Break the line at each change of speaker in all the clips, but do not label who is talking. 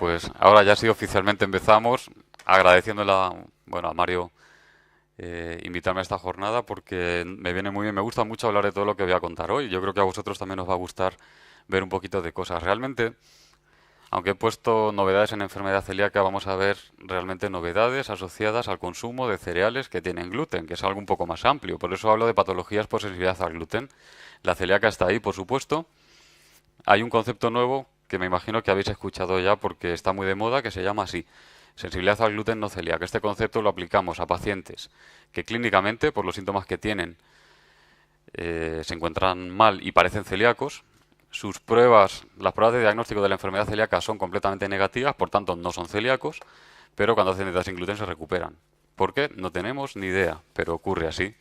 pues ahora ya sí oficialmente empezamos, agradeciéndole a Mario invitarme a esta jornada porque me viene muy bien, me gusta mucho hablar de todo lo que voy a contar hoy. Yo creo que a vosotros también os va a gustar ver un poquito de cosas. Realmente, aunque he puesto novedades en enfermedad celíaca, vamos a ver realmente novedades asociadas al consumo de cereales que tienen gluten, que es algo un poco más amplio. Por eso hablo de patologías por sensibilidad al gluten. La celíaca está ahí, por supuesto. Hay un concepto nuevo que me imagino que habéis escuchado ya porque está muy de moda, que se llama así: sensibilidad al gluten no celíaca. Este concepto lo aplicamos a pacientes que clínicamente, por los síntomas que tienen, se encuentran mal y parecen celíacos. Sus pruebas, las pruebas de diagnóstico de la enfermedad celíaca son completamente negativas, por tanto no son celíacos, pero cuando hacen dieta sin gluten se recuperan. ¿Por qué? No tenemos ni idea, pero ocurre así.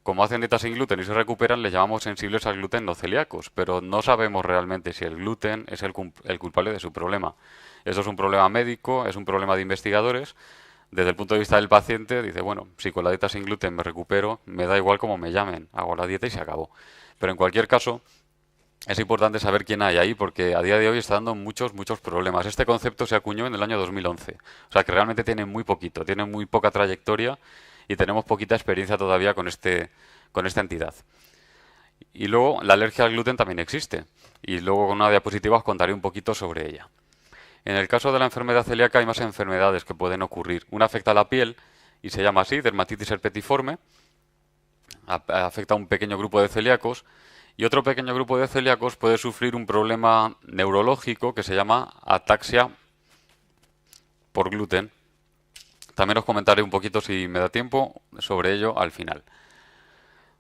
Como hacen dieta sin gluten y se recuperan, les llamamos sensibles al gluten no celíacos, pero no sabemos realmente si el gluten es el culpable de su problema. Eso es un problema médico, es un problema de investigadores. Desde el punto de vista del paciente, dice, bueno, si con la dieta sin gluten me recupero, me da igual cómo me llamen, hago la dieta y se acabó. Pero en cualquier caso, es importante saber quién hay ahí porque a día de hoy está dando muchos problemas. Este concepto se acuñó en el año 2011, o sea que realmente tiene muy poquito, tiene muy poca trayectoria y tenemos poquita experiencia todavía con esta entidad. Y luego la alergia al gluten también existe y luego con una diapositiva os contaré un poquito sobre ella. En el caso de la enfermedad celíaca hay más enfermedades que pueden ocurrir. Una afecta a la piel y se llama así, dermatitis herpetiforme, afecta a un pequeño grupo de celíacos y otro pequeño grupo de celíacos puede sufrir un problema neurológico que se llama ataxia por gluten. También os comentaré un poquito, si me da tiempo, sobre ello al final.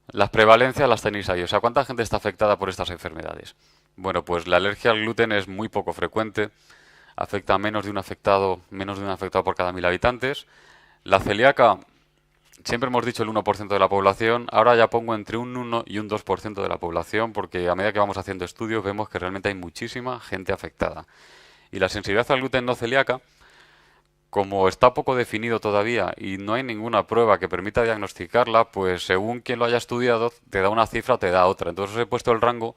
Las prevalencias las tenéis ahí, o sea, ¿cuánta gente está afectada por estas enfermedades? Bueno, pues la alergia al gluten es muy poco frecuente, afecta a menos de un afectado por cada 1.000 habitantes. La celíaca, siempre hemos dicho el 1% de la población, ahora ya pongo entre un 1 y un 2% de la población, porque a medida que vamos haciendo estudios vemos que realmente hay muchísima gente afectada. Y la sensibilidad al gluten no celíaca, como está poco definido todavía y no hay ninguna prueba que permita diagnosticarla, pues según quien lo haya estudiado, te da una cifra o te da otra. Entonces os he puesto el rango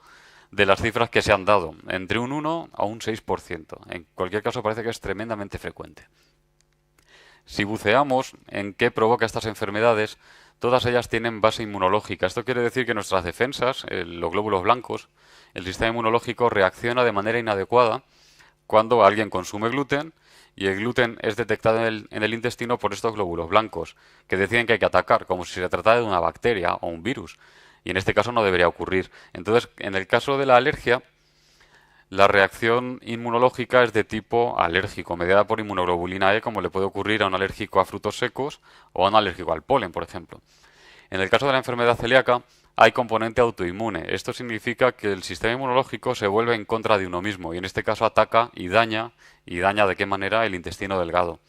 de las cifras que se han dado, entre un 1 a un 6%. En cualquier caso parece que es tremendamente frecuente. Si buceamos en qué provoca estas enfermedades, todas ellas tienen base inmunológica. Esto quiere decir que nuestras defensas, los glóbulos blancos, el sistema inmunológico reacciona de manera inadecuada cuando alguien consume gluten y el gluten es detectado en el intestino por estos glóbulos blancos, que deciden que hay que atacar, como si se tratara de una bacteria o un virus. Y en este caso no debería ocurrir. Entonces, en el caso de la alergia, la reacción inmunológica es de tipo alérgico, mediada por inmunoglobulina E, como le puede ocurrir a un alérgico a frutos secos o a un alérgico al polen, por ejemplo. En el caso de la enfermedad celíaca, hay componente autoinmune. Esto significa que el sistema inmunológico se vuelve en contra de uno mismo y en este caso ataca y daña de qué manera el intestino delgado.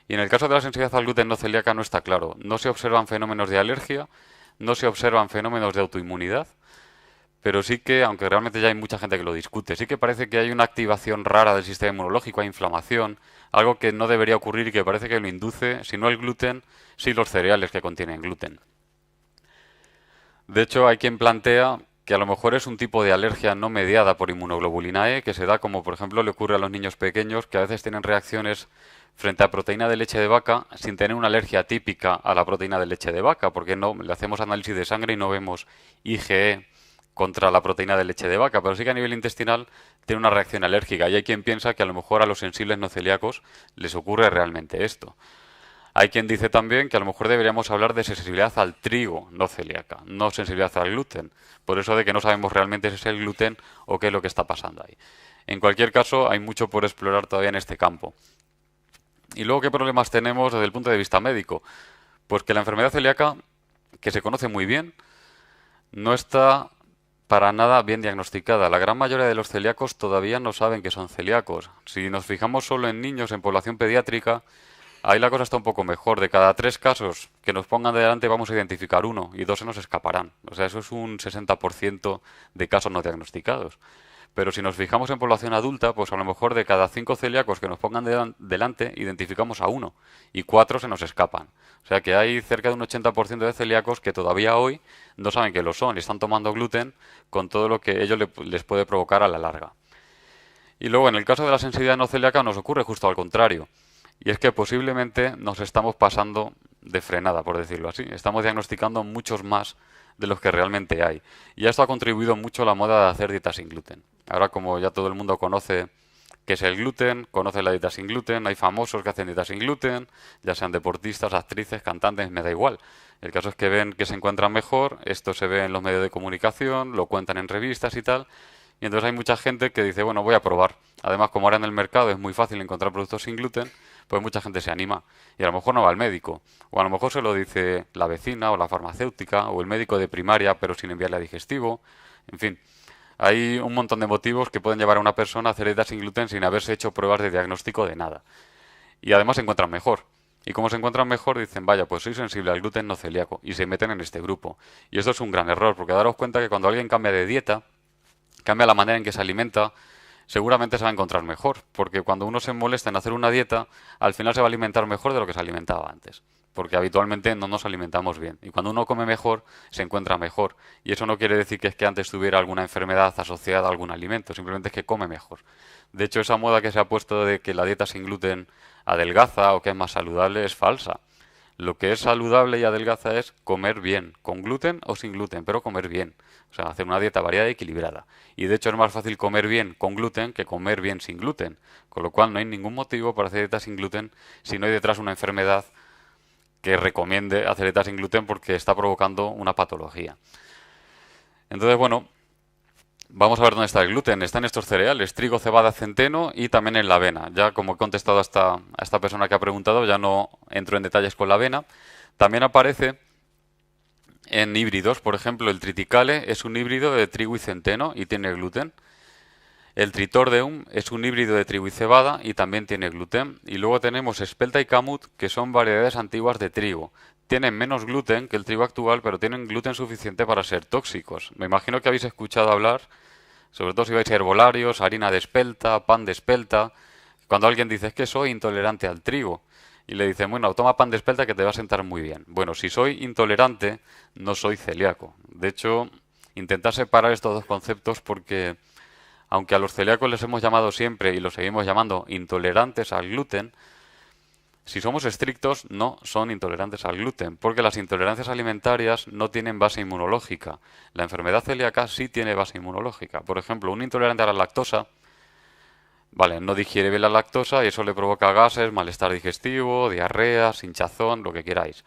Y en el caso de la sensibilidad al gluten no celíaca no está claro. No se observan fenómenos de alergia, no se observan fenómenos de autoinmunidad, pero sí que, aunque realmente ya hay mucha gente que lo discute, sí que parece que hay una activación rara del sistema inmunológico, hay inflamación, algo que no debería ocurrir y que parece que lo induce, si no el gluten, sí los cereales que contienen gluten. De hecho, hay quien plantea que a lo mejor es un tipo de alergia no mediada por inmunoglobulina E, que se da como por ejemplo le ocurre a los niños pequeños, que a veces tienen reacciones frente a proteína de leche de vaca sin tener una alergia típica a la proteína de leche de vaca, porque no le hacemos análisis de sangre y no vemos IgE contra la proteína de leche de vaca, pero sí que a nivel intestinal tiene una reacción alérgica y hay quien piensa que a lo mejor a los sensibles no celíacos les ocurre realmente esto. Hay quien dice también que a lo mejor deberíamos hablar de sensibilidad al trigo no celíaca, no sensibilidad al gluten, por eso de que no sabemos realmente si es el gluten o qué es lo que está pasando ahí. En cualquier caso, hay mucho por explorar todavía en este campo. ¿Y luego qué problemas tenemos desde el punto de vista médico? Pues que la enfermedad celíaca, que se conoce muy bien, no está para nada bien diagnosticada. La gran mayoría de los celíacos todavía no saben que son celíacos. Si nos fijamos solo en niños, en población pediátrica, ahí la cosa está un poco mejor. De cada 3 casos que nos pongan delante vamos a identificar uno y 2 se nos escaparán. O sea, eso es un 60% de casos no diagnosticados. Pero si nos fijamos en población adulta, pues a lo mejor de cada 5 celíacos que nos pongan delante, identificamos a uno y 4 se nos escapan. O sea que hay cerca de un 80% de celíacos que todavía hoy no saben que lo son y están tomando gluten con todo lo que ello les puede provocar a la larga. Y luego en el caso de la sensibilidad no celíaca nos ocurre justo al contrario. Y es que posiblemente nos estamos pasando de frenada, por decirlo así. Estamos diagnosticando muchos más de los que realmente hay. Y esto ha contribuido mucho a la moda de hacer dietas sin gluten. Ahora, como ya todo el mundo conoce qué es el gluten, conoce la dieta sin gluten, hay famosos que hacen dietas sin gluten, ya sean deportistas, actrices, cantantes, me da igual. El caso es que ven que se encuentran mejor, esto se ve en los medios de comunicación, lo cuentan en revistas y tal, y entonces hay mucha gente que dice, bueno, voy a probar. Además, como ahora en el mercado es muy fácil encontrar productos sin gluten, pues mucha gente se anima. Y a lo mejor no va al médico. O a lo mejor se lo dice la vecina o la farmacéutica o el médico de primaria, pero sin enviarle a digestivo. En fin, hay un montón de motivos que pueden llevar a una persona a hacer dieta sin gluten sin haberse hecho pruebas de diagnóstico de nada. Y además se encuentran mejor. Y como se encuentran mejor, dicen, vaya, pues soy sensible al gluten no celíaco. Y se meten en este grupo. Y esto es un gran error, porque daros cuenta que cuando alguien cambia de dieta, cambia la manera en que se alimenta, seguramente se va a encontrar mejor, porque cuando uno se molesta en hacer una dieta, al final se va a alimentar mejor de lo que se alimentaba antes, porque habitualmente no nos alimentamos bien. Y cuando uno come mejor, se encuentra mejor. Y eso no quiere decir que es que antes tuviera alguna enfermedad asociada a algún alimento, simplemente es que come mejor. De hecho, esa moda que se ha puesto de que la dieta sin gluten adelgaza o que es más saludable es falsa. Lo que es saludable y adelgaza es comer bien, con gluten o sin gluten, pero comer bien. O sea, hacer una dieta variada y equilibrada. Y de hecho es más fácil comer bien con gluten que comer bien sin gluten. Con lo cual no hay ningún motivo para hacer dieta sin gluten si no hay detrás una enfermedad que recomiende hacer dieta sin gluten porque está provocando una patología. Entonces, bueno, vamos a ver dónde está el gluten. Está en estos cereales, trigo, cebada, centeno y también en la avena. Ya como he contestado a esta persona que ha preguntado, ya no entro en detalles con la avena. También aparece en híbridos, por ejemplo, el triticale es un híbrido de trigo y centeno y tiene gluten. El tritordeum es un híbrido de trigo y cebada y también tiene gluten. Y luego tenemos espelta y camut, que son variedades antiguas de trigo. Tienen menos gluten que el trigo actual, pero tienen gluten suficiente para ser tóxicos. Me imagino que habéis escuchado hablar, sobre todo si vais a herbolarios, harina de espelta, pan de espelta. Cuando alguien dice es que soy intolerante al trigo y le dicen, bueno, toma pan de espelta que te va a sentar muy bien. Bueno, si soy intolerante, no soy celíaco. De hecho, intentar separar estos dos conceptos porque aunque a los celíacos les hemos llamado siempre y los seguimos llamando intolerantes al gluten, si somos estrictos, no son intolerantes al gluten, porque las intolerancias alimentarias no tienen base inmunológica. La enfermedad celíaca sí tiene base inmunológica. Por ejemplo, un intolerante a la lactosa, vale, no digiere bien la lactosa y eso le provoca gases, malestar digestivo, diarreas, hinchazón, lo que queráis.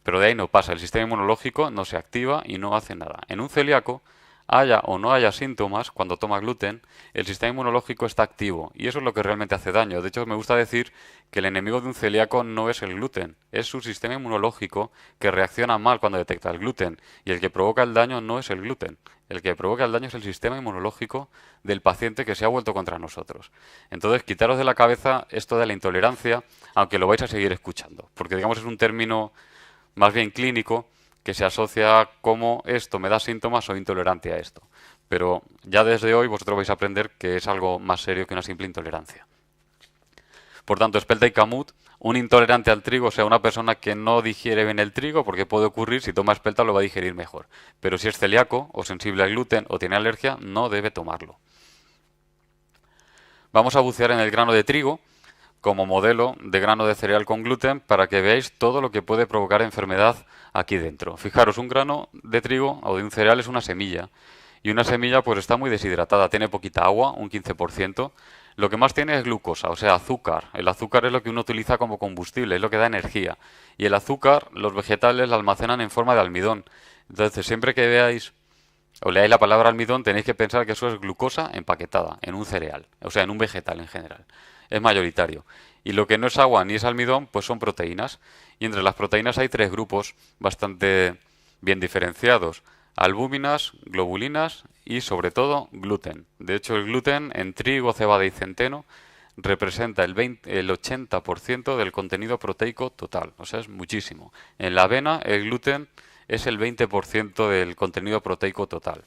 Pero de ahí no pasa, el sistema inmunológico no se activa y no hace nada. En un celíaco, haya o no haya síntomas cuando toma gluten, el sistema inmunológico está activo y eso es lo que realmente hace daño. De hecho, me gusta decir que el enemigo de un celíaco no es el gluten, es su sistema inmunológico que reacciona mal cuando detecta el gluten y el que provoca el daño no es el gluten. El que provoca el daño es el sistema inmunológico del paciente que se ha vuelto contra nosotros. Entonces, quitaros de la cabeza esto de la intolerancia, aunque lo vais a seguir escuchando, porque digamos es un término más bien clínico, que se asocia a cómo esto me da síntomas, soy intolerante a esto. Pero ya desde hoy vosotros vais a aprender que es algo más serio que una simple intolerancia. Por tanto, espelta y camut, un intolerante al trigo, o sea, una persona que no digiere bien el trigo, porque puede ocurrir, si toma espelta lo va a digerir mejor. Pero si es celíaco o sensible al gluten o tiene alergia, no debe tomarlo. Vamos a bucear en el grano de trigo como modelo de grano de cereal con gluten para que veáis todo lo que puede provocar enfermedad aquí dentro. Fijaros, un grano de trigo o de un cereal es una semilla y una semilla pues está muy deshidratada, tiene poquita agua, un 15%. Lo que más tiene es glucosa, o sea, azúcar. El azúcar es lo que uno utiliza como combustible, es lo que da energía. Y el azúcar, los vegetales la almacenan en forma de almidón. Entonces, siempre que veáis o leáis la palabra almidón, tenéis que pensar que eso es glucosa empaquetada en un cereal, o sea, en un vegetal en general. Es mayoritario. Y lo que no es agua ni es almidón, pues son proteínas. Y entre las proteínas hay tres grupos bastante bien diferenciados: albúminas, globulinas y sobre todo gluten. De hecho, el gluten en trigo, cebada y centeno representa el 80% del contenido proteico total, o sea, es muchísimo. En la avena el gluten es el 20% del contenido proteico total,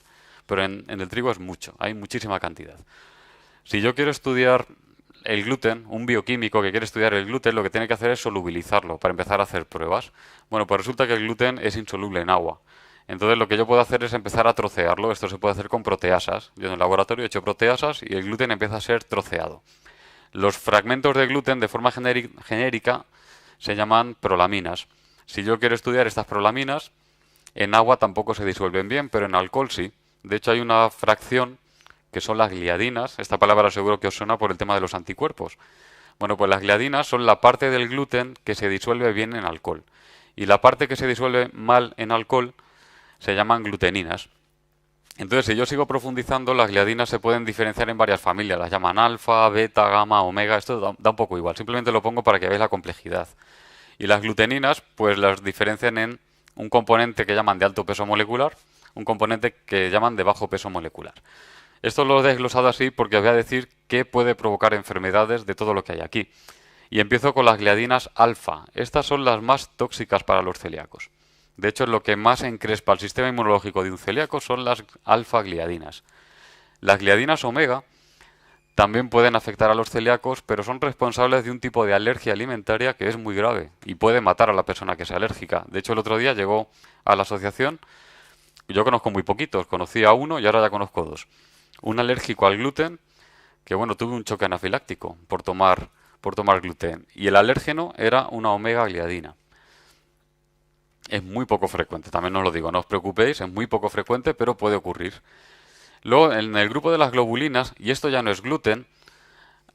pero en el trigo es mucho, hay muchísima cantidad. Si yo quiero estudiar el gluten, un bioquímico que quiere estudiar el gluten, lo que tiene que hacer es solubilizarlo para empezar a hacer pruebas. Bueno, pues resulta que el gluten es insoluble en agua. Entonces lo que yo puedo hacer es empezar a trocearlo. Esto se puede hacer con proteasas. Yo en el laboratorio he hecho proteasas y el gluten empieza a ser troceado. Los fragmentos de gluten de forma genérica se llaman prolaminas. Si yo quiero estudiar estas prolaminas, en agua tampoco se disuelven bien, pero en alcohol sí. De hecho hay una fracción que son las gliadinas. Esta palabra seguro que os suena por el tema de los anticuerpos. Bueno, pues las gliadinas son la parte del gluten que se disuelve bien en alcohol. Y la parte que se disuelve mal en alcohol se llaman gluteninas. Entonces, si yo sigo profundizando, las gliadinas se pueden diferenciar en varias familias. Las llaman alfa, beta, gamma, omega. Esto da un poco igual. Simplemente lo pongo para que veáis la complejidad. Y las gluteninas, pues las diferencian en un componente que llaman de alto peso molecular, un componente que llaman de bajo peso molecular. Esto lo he desglosado así porque os voy a decir qué puede provocar enfermedades de todo lo que hay aquí. Y empiezo con las gliadinas alfa. Estas son las más tóxicas para los celíacos. De hecho, lo que más encrespa el sistema inmunológico de un celíaco son las alfa-gliadinas. Las gliadinas omega también pueden afectar a los celíacos, pero son responsables de un tipo de alergia alimentaria que es muy grave y puede matar a la persona que sea alérgica. De hecho, el otro día llegó a la asociación, yo conozco muy poquitos, conocí a uno y ahora ya conozco dos. Un alérgico al gluten, que bueno, tuve un choque anafiláctico por tomar gluten. Y el alérgeno era una omega gliadina. Es muy poco frecuente, también os lo digo, no os preocupéis, es muy poco frecuente, pero puede ocurrir. Luego, en el grupo de las globulinas, y esto ya no es gluten,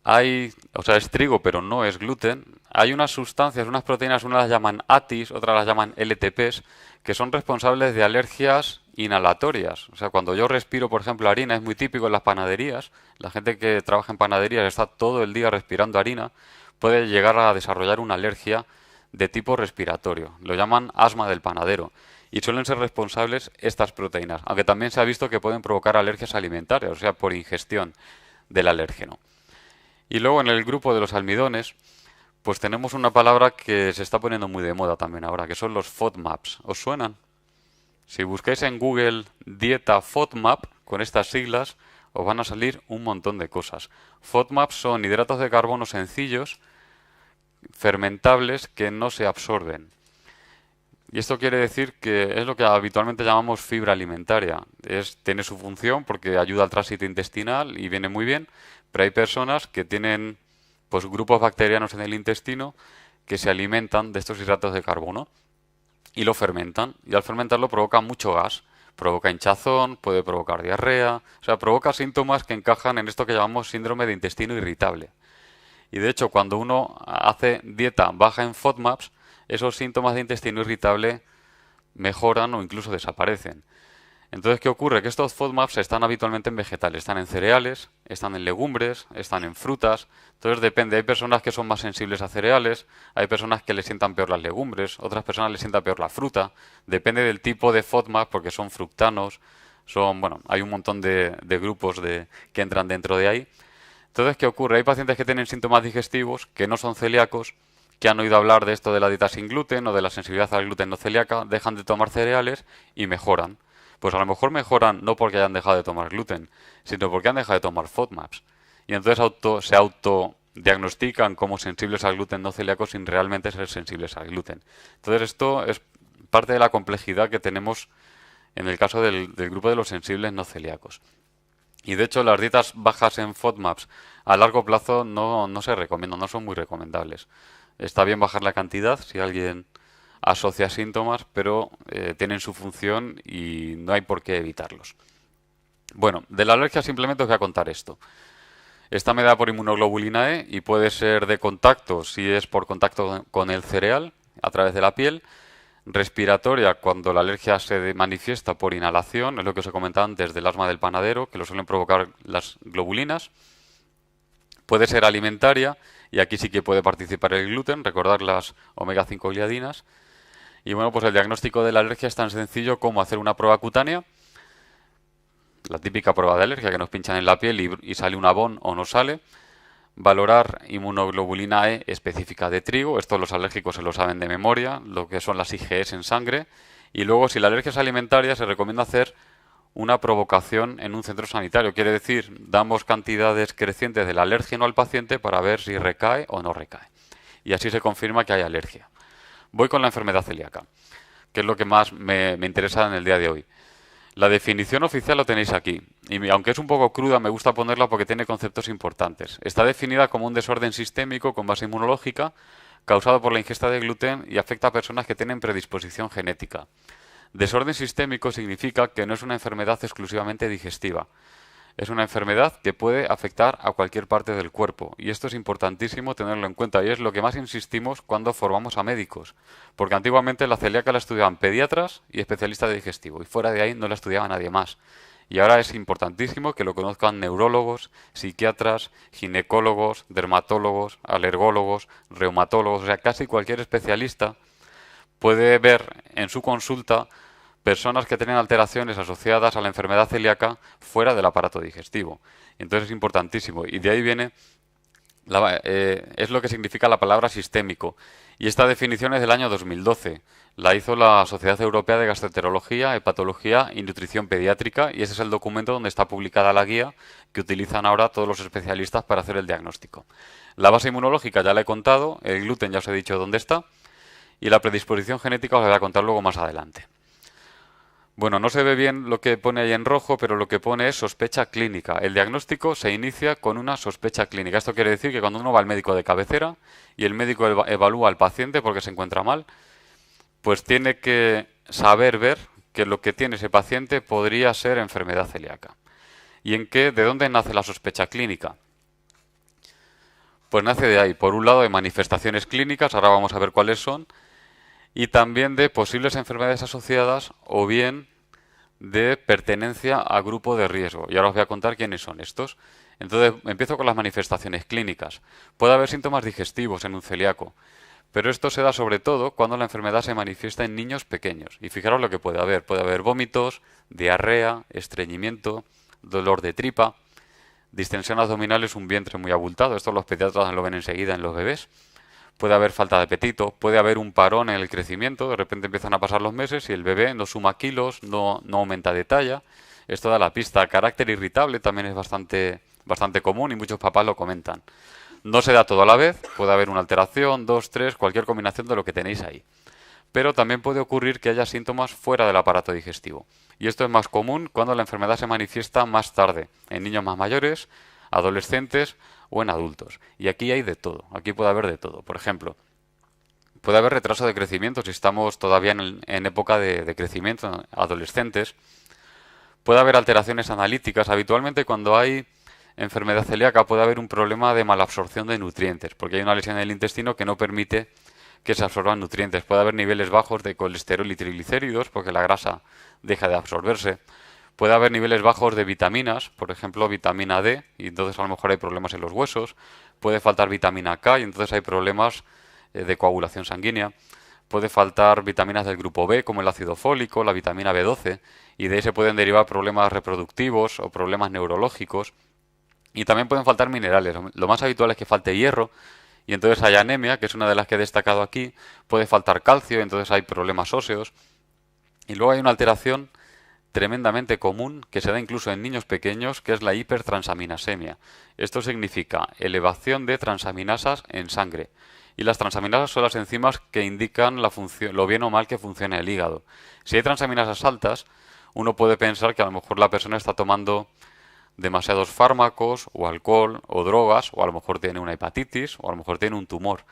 es trigo, pero no es gluten, hay unas sustancias, unas proteínas, unas las llaman ATIs, otras las llaman LTPs, que son responsables de alergias inhalatorias. O sea, cuando yo respiro, por ejemplo, harina, es muy típico en las panaderías, la gente que trabaja en panaderías está todo el día respirando harina, puede llegar a desarrollar una alergia de tipo respiratorio. Lo llaman asma del panadero. Y suelen ser responsables estas proteínas, aunque también se ha visto que pueden provocar alergias alimentarias, o sea, por ingestión del alérgeno. Y luego en el grupo de los almidones, pues tenemos una palabra que se está poniendo muy de moda también ahora, que son los FODMAPs. ¿Os suenan? Si buscáis en Google dieta FODMAP, con estas siglas, os van a salir un montón de cosas. FODMAPs son hidratos de carbono sencillos, fermentables, que no se absorben. Y esto quiere decir que es lo que habitualmente llamamos fibra alimentaria. Tiene su función porque ayuda al tránsito intestinal y viene muy bien, pero hay personas que tienen pues grupos bacterianos en el intestino que se alimentan de estos hidratos de carbono y lo fermentan. Y al fermentarlo provoca mucho gas, provoca hinchazón, puede provocar diarrea, o sea, provoca síntomas que encajan en esto que llamamos síndrome de intestino irritable. Y de hecho, cuando uno hace dieta baja en FODMAPs, esos síntomas de intestino irritable mejoran o incluso desaparecen. Entonces, ¿qué ocurre? Que estos FODMAPs están habitualmente en vegetales, están en cereales, están en legumbres, están en frutas. Entonces depende, hay personas que son más sensibles a cereales, hay personas que les sientan peor las legumbres, otras personas les sientan peor la fruta. Depende del tipo de FODMAP porque son fructanos, hay un montón de grupos que entran dentro de ahí. Entonces, ¿qué ocurre? Hay pacientes que tienen síntomas digestivos que no son celíacos, que han oído hablar de esto de la dieta sin gluten o de la sensibilidad al gluten no celíaca, dejan de tomar cereales y mejoran. Pues a lo mejor mejoran no porque hayan dejado de tomar gluten, sino porque han dejado de tomar FODMAPs. Y entonces se autodiagnostican como sensibles al gluten no celíaco sin realmente ser sensibles al gluten. Entonces esto es parte de la complejidad que tenemos en el caso del grupo de los sensibles no celíacos. Y de hecho las dietas bajas en FODMAPs a largo plazo no se recomiendan, no son muy recomendables. Está bien bajar la cantidad si alguien asocia síntomas, pero tienen su función y no hay por qué evitarlos. Bueno, de la alergia simplemente os voy a contar esto. Esta me da por inmunoglobulina E y puede ser de contacto si es por contacto con el cereal a través de la piel. Respiratoria cuando la alergia se manifiesta por inhalación, es lo que os he comentado antes del asma del panadero, que lo suelen provocar las globulinas. Puede ser alimentaria y aquí sí que puede participar el gluten, recordar las omega 5 gliadinas. Y bueno, pues el diagnóstico de la alergia es tan sencillo como hacer una prueba cutánea, la típica prueba de alergia que nos pinchan en la piel y sale un abón o no sale. Valorar inmunoglobulina E específica de trigo, esto los alérgicos se lo saben de memoria, lo que son las IgEs en sangre. Y luego, si la alergia es alimentaria, se recomienda hacer una provocación en un centro sanitario. Quiere decir, damos cantidades crecientes del alérgeno al paciente para ver si recae o no recae. Y así se confirma que hay alergia. Voy con la enfermedad celíaca. que es lo que más me interesa en el día de hoy. La definición oficial lo tenéis aquí, y aunque es un poco cruda, me gusta ponerla porque tiene conceptos importantes. Está definida como un desorden sistémico con base inmunológica causado por la ingesta de gluten y afecta a personas que tienen predisposición genética. Desorden sistémico significa que no es una enfermedad exclusivamente digestiva. Es una enfermedad que puede afectar a cualquier parte del cuerpo y esto es importantísimo tenerlo en cuenta y es lo que más insistimos cuando formamos a médicos, porque antiguamente la celíaca la estudiaban pediatras y especialistas de digestivo y fuera de ahí no la estudiaba nadie más. Y ahora es importantísimo que lo conozcan neurólogos, psiquiatras, ginecólogos, dermatólogos, alergólogos, reumatólogos, o sea, casi cualquier especialista puede ver en su consulta personas que tienen alteraciones asociadas a la enfermedad celíaca fuera del aparato digestivo. Entonces es importantísimo. Y de ahí viene, es lo que significa la palabra sistémico. Y esta definición es del año 2012. La hizo la Sociedad Europea de Gastroenterología, Hepatología y Nutrición Pediátrica y ese es el documento donde está publicada la guía que utilizan ahora todos los especialistas para hacer el diagnóstico. La base inmunológica ya la he contado, el gluten ya os he dicho dónde está y la predisposición genética os la voy a contar luego más adelante. Bueno, no se ve bien lo que pone ahí en rojo, pero lo que pone es sospecha clínica. El diagnóstico se inicia con una sospecha clínica. Esto quiere decir que cuando uno va al médico de cabecera y el médico evalúa al paciente porque se encuentra mal, pues tiene que saber ver que lo que tiene ese paciente podría ser enfermedad celíaca. ¿Y de dónde nace la sospecha clínica? Pues nace de ahí. Por un lado, de manifestaciones clínicas, ahora vamos a ver cuáles son, y también de posibles enfermedades asociadas o bien de pertenencia a grupo de riesgo. Y ahora os voy a contar quiénes son estos. Entonces, empiezo con las manifestaciones clínicas. Puede haber síntomas digestivos en un celíaco, pero esto se da sobre todo cuando la enfermedad se manifiesta en niños pequeños. Y fijaros lo que puede haber. Puede haber vómitos, diarrea, estreñimiento, dolor de tripa, distensión abdominal es un vientre muy abultado. Esto los pediatras lo ven enseguida en los bebés. Puede haber falta de apetito, puede haber un parón en el crecimiento, de repente empiezan a pasar los meses y el bebé no suma kilos, no aumenta de talla. Esto da la pista. Carácter irritable también es bastante común y muchos papás lo comentan. No se da todo a la vez, puede haber una alteración, dos, tres, cualquier combinación de lo que tenéis ahí. Pero también puede ocurrir que haya síntomas fuera del aparato digestivo. Y esto es más común cuando la enfermedad se manifiesta más tarde, en niños más mayores, adolescentes o en adultos. Y aquí hay de todo, aquí puede haber de todo. Por ejemplo, puede haber retraso de crecimiento si estamos todavía en época de crecimiento, adolescentes. Puede haber alteraciones analíticas. Habitualmente cuando hay enfermedad celíaca puede haber un problema de malabsorción de nutrientes, porque hay una lesión en el intestino que no permite que se absorban nutrientes. Puede haber niveles bajos de colesterol y triglicéridos porque la grasa deja de absorberse. Puede haber niveles bajos de vitaminas, por ejemplo vitamina D, y entonces a lo mejor hay problemas en los huesos. Puede faltar vitamina K y entonces hay problemas de coagulación sanguínea. Puede faltar vitaminas del grupo B, como el ácido fólico, la vitamina B12, y de ahí se pueden derivar problemas reproductivos o problemas neurológicos. Y también pueden faltar minerales. Lo más habitual es que falte hierro, y entonces hay anemia, que es una de las que he destacado aquí. Puede faltar calcio, y entonces hay problemas óseos. Y luego hay una alteración tremendamente común que se da incluso en niños pequeños, que es la hipertransaminasemia. Esto significa elevación de transaminasas en sangre. Y las transaminasas son las enzimas que indican lo bien o mal que funciona el hígado. Si hay transaminasas altas, uno puede pensar que a lo mejor la persona está tomando demasiados fármacos o alcohol o drogas, o a lo mejor tiene una hepatitis, o a lo mejor tiene un tumor.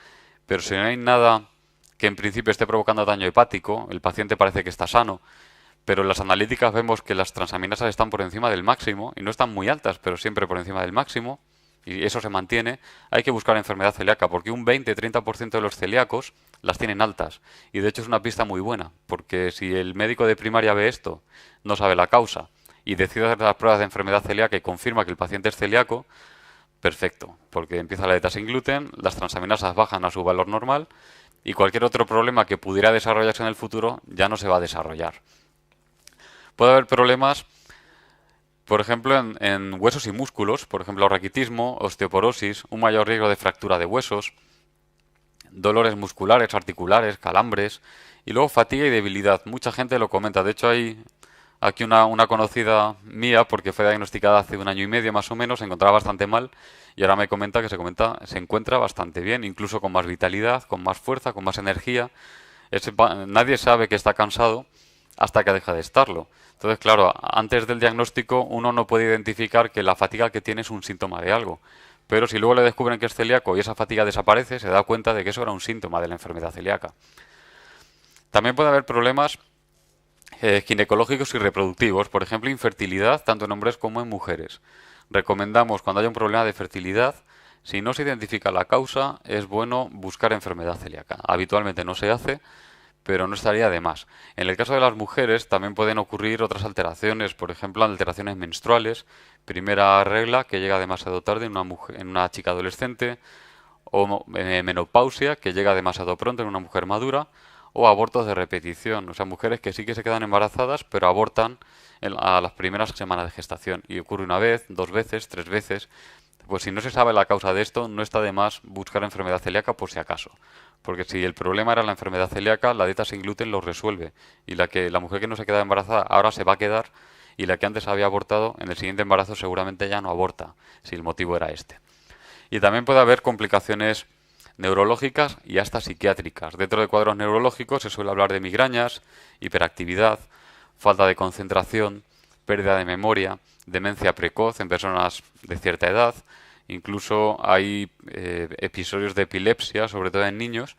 Pero si no hay nada que en principio esté provocando daño hepático, el paciente parece que está sano, pero en las analíticas vemos que las transaminasas están por encima del máximo, y no están muy altas, pero siempre por encima del máximo, y eso se mantiene, hay que buscar enfermedad celíaca, porque un 20-30% de los celíacos las tienen altas. Y de hecho es una pista muy buena, porque si el médico de primaria ve esto, no sabe la causa, y decide hacer las pruebas de enfermedad celíaca y confirma que el paciente es celíaco, perfecto, porque empieza la dieta sin gluten, las transaminasas bajan a su valor normal, y cualquier otro problema que pudiera desarrollarse en el futuro ya no se va a desarrollar. Puede haber problemas, por ejemplo, en huesos y músculos, por ejemplo, raquitismo, osteoporosis, un mayor riesgo de fractura de huesos, dolores musculares, articulares, calambres, y luego fatiga y debilidad. Mucha gente lo comenta. De hecho, hay aquí una conocida mía, porque fue diagnosticada hace 1 año y medio más o menos, se encontraba bastante mal, y ahora me comenta que se encuentra bastante bien, incluso con más vitalidad, con más fuerza, con más energía. Nadie sabe que está cansado hasta que deja de estarlo. Entonces, claro, antes del diagnóstico uno no puede identificar que la fatiga que tiene es un síntoma de algo. Pero si luego le descubren que es celíaco y esa fatiga desaparece, se da cuenta de que eso era un síntoma de la enfermedad celíaca. También puede haber problemas ginecológicos y reproductivos, por ejemplo, infertilidad tanto en hombres como en mujeres. Recomendamos cuando haya un problema de fertilidad, si no se identifica la causa, es bueno buscar enfermedad celíaca. Habitualmente no se hace, pero no estaría de más. En el caso de las mujeres también pueden ocurrir otras alteraciones, por ejemplo, alteraciones menstruales, primera regla que llega demasiado tarde en una chica adolescente, o menopausia que llega demasiado pronto en una mujer madura, o abortos de repetición, o sea, mujeres que sí que se quedan embarazadas, pero abortan a las primeras semanas de gestación, y ocurre una vez, dos veces, tres veces. Pues si no se sabe la causa de esto, no está de más buscar enfermedad celíaca por si acaso. Porque si el problema era la enfermedad celíaca, la dieta sin gluten lo resuelve. Y la mujer que no se queda embarazada ahora se va a quedar, y la que antes había abortado en el siguiente embarazo seguramente ya no aborta, si el motivo era este. Y también puede haber complicaciones neurológicas y hasta psiquiátricas. Dentro de cuadros neurológicos se suele hablar de migrañas, hiperactividad, falta de concentración, pérdida de memoria, demencia precoz en personas de cierta edad. Incluso hay episodios de epilepsia, sobre todo en niños,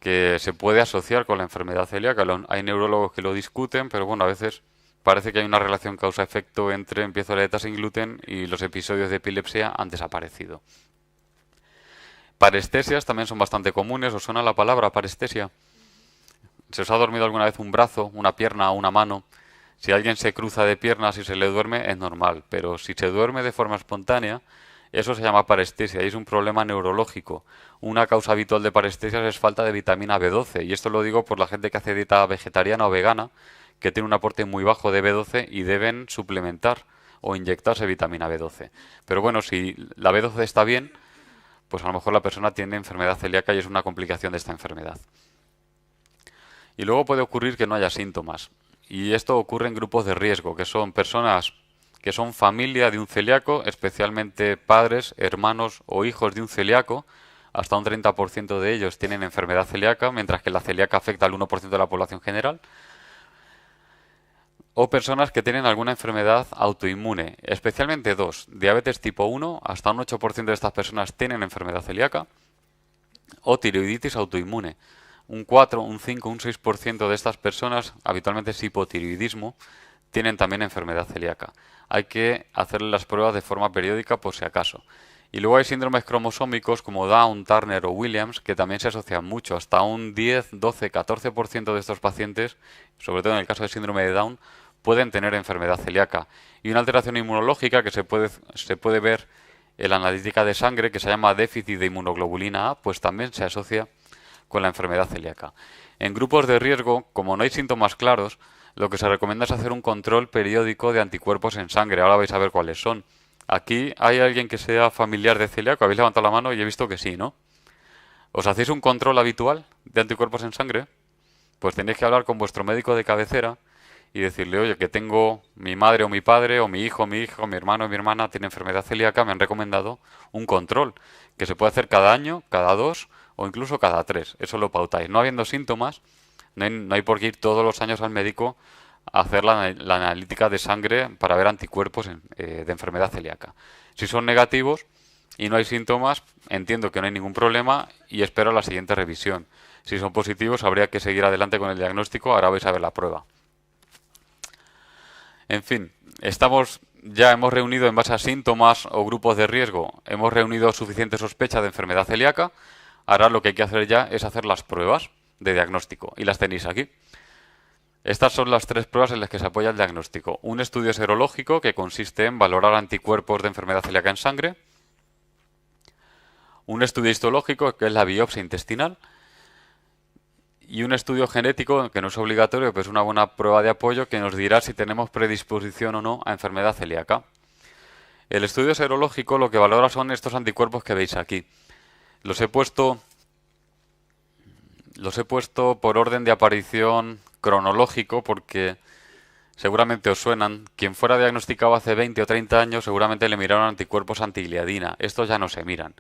que se puede asociar con la enfermedad celíaca. Hay neurólogos que lo discuten, pero bueno, a veces parece que hay una relación causa-efecto entre empiezo la dieta sin gluten y los episodios de epilepsia han desaparecido. Parestesias también son bastante comunes. ¿Os suena la palabra parestesia? ¿Se os ha dormido alguna vez un brazo, una pierna o una mano? Si alguien se cruza de piernas y se le duerme es normal, pero si se duerme de forma espontánea, eso se llama parestesia y es un problema neurológico. Una causa habitual de parestesias es falta de vitamina B12, y esto lo digo por la gente que hace dieta vegetariana o vegana, que tiene un aporte muy bajo de B12 y deben suplementar o inyectarse vitamina B12. Pero bueno, si la B12 está bien, pues a lo mejor la persona tiene enfermedad celíaca y es una complicación de esta enfermedad. Y luego puede ocurrir que no haya síntomas. Y esto ocurre en grupos de riesgo, que son personas que son familia de un celíaco, especialmente padres, hermanos o hijos de un celíaco. Hasta un 30% de ellos tienen enfermedad celíaca, mientras que la celíaca afecta al 1% de la población general. O personas que tienen alguna enfermedad autoinmune, especialmente dos, diabetes tipo 1, hasta un 8% de estas personas tienen enfermedad celíaca, o tiroiditis autoinmune. Un 4, un 5, un 6% de estas personas, habitualmente es hipotiroidismo, tienen también enfermedad celíaca. Hay que hacerle las pruebas de forma periódica por si acaso. Y luego hay síndromes cromosómicos como Down, Turner o Williams que también se asocian mucho. Hasta un 10, 12, 14% de estos pacientes, sobre todo en el caso del síndrome de Down, pueden tener enfermedad celíaca. Y una alteración inmunológica que se puede ver en la analítica de sangre, que se llama déficit de inmunoglobulina A, pues también se asocia con la enfermedad celíaca. En grupos de riesgo, como no hay síntomas claros, lo que se recomienda es hacer un control periódico de anticuerpos en sangre. Ahora vais a ver cuáles son. Aquí hay alguien que sea familiar de celíaco. Habéis levantado la mano y he visto que sí, ¿no? ¿Os hacéis un control habitual de anticuerpos en sangre? Pues tenéis que hablar con vuestro médico de cabecera y decirle, oye, que tengo mi madre o mi padre o mi hijo, mi hermano o mi hermana tiene enfermedad celíaca, me han recomendado un control que se puede hacer cada año, cada 2 o incluso cada 3. Eso lo pautáis. No habiendo síntomas, no hay por qué ir todos los años al médico a hacer la analítica de sangre para ver anticuerpos de enfermedad celíaca. Si son negativos y no hay síntomas, entiendo que no hay ningún problema y espero la siguiente revisión. Si son positivos, habría que seguir adelante con el diagnóstico. Ahora vais a ver la prueba. En fin, ya hemos reunido en base a síntomas o grupos de riesgo, hemos reunido suficiente sospecha de enfermedad celíaca. Ahora lo que hay que hacer ya es hacer las pruebas de diagnóstico y las tenéis aquí. Estas son las 3 pruebas en las que se apoya el diagnóstico. Un estudio serológico que consiste en valorar anticuerpos de enfermedad celíaca en sangre. Un estudio histológico que es la biopsia intestinal. Y un estudio genético que no es obligatorio, pero es una buena prueba de apoyo que nos dirá si tenemos predisposición o no a enfermedad celíaca. El estudio serológico lo que valora son estos anticuerpos que veis aquí. Los he puesto por orden de aparición cronológico porque seguramente os suenan. Quien fuera diagnosticado hace 20 o 30 años seguramente le miraron anticuerpos antigliadina. Estos ya no se miran.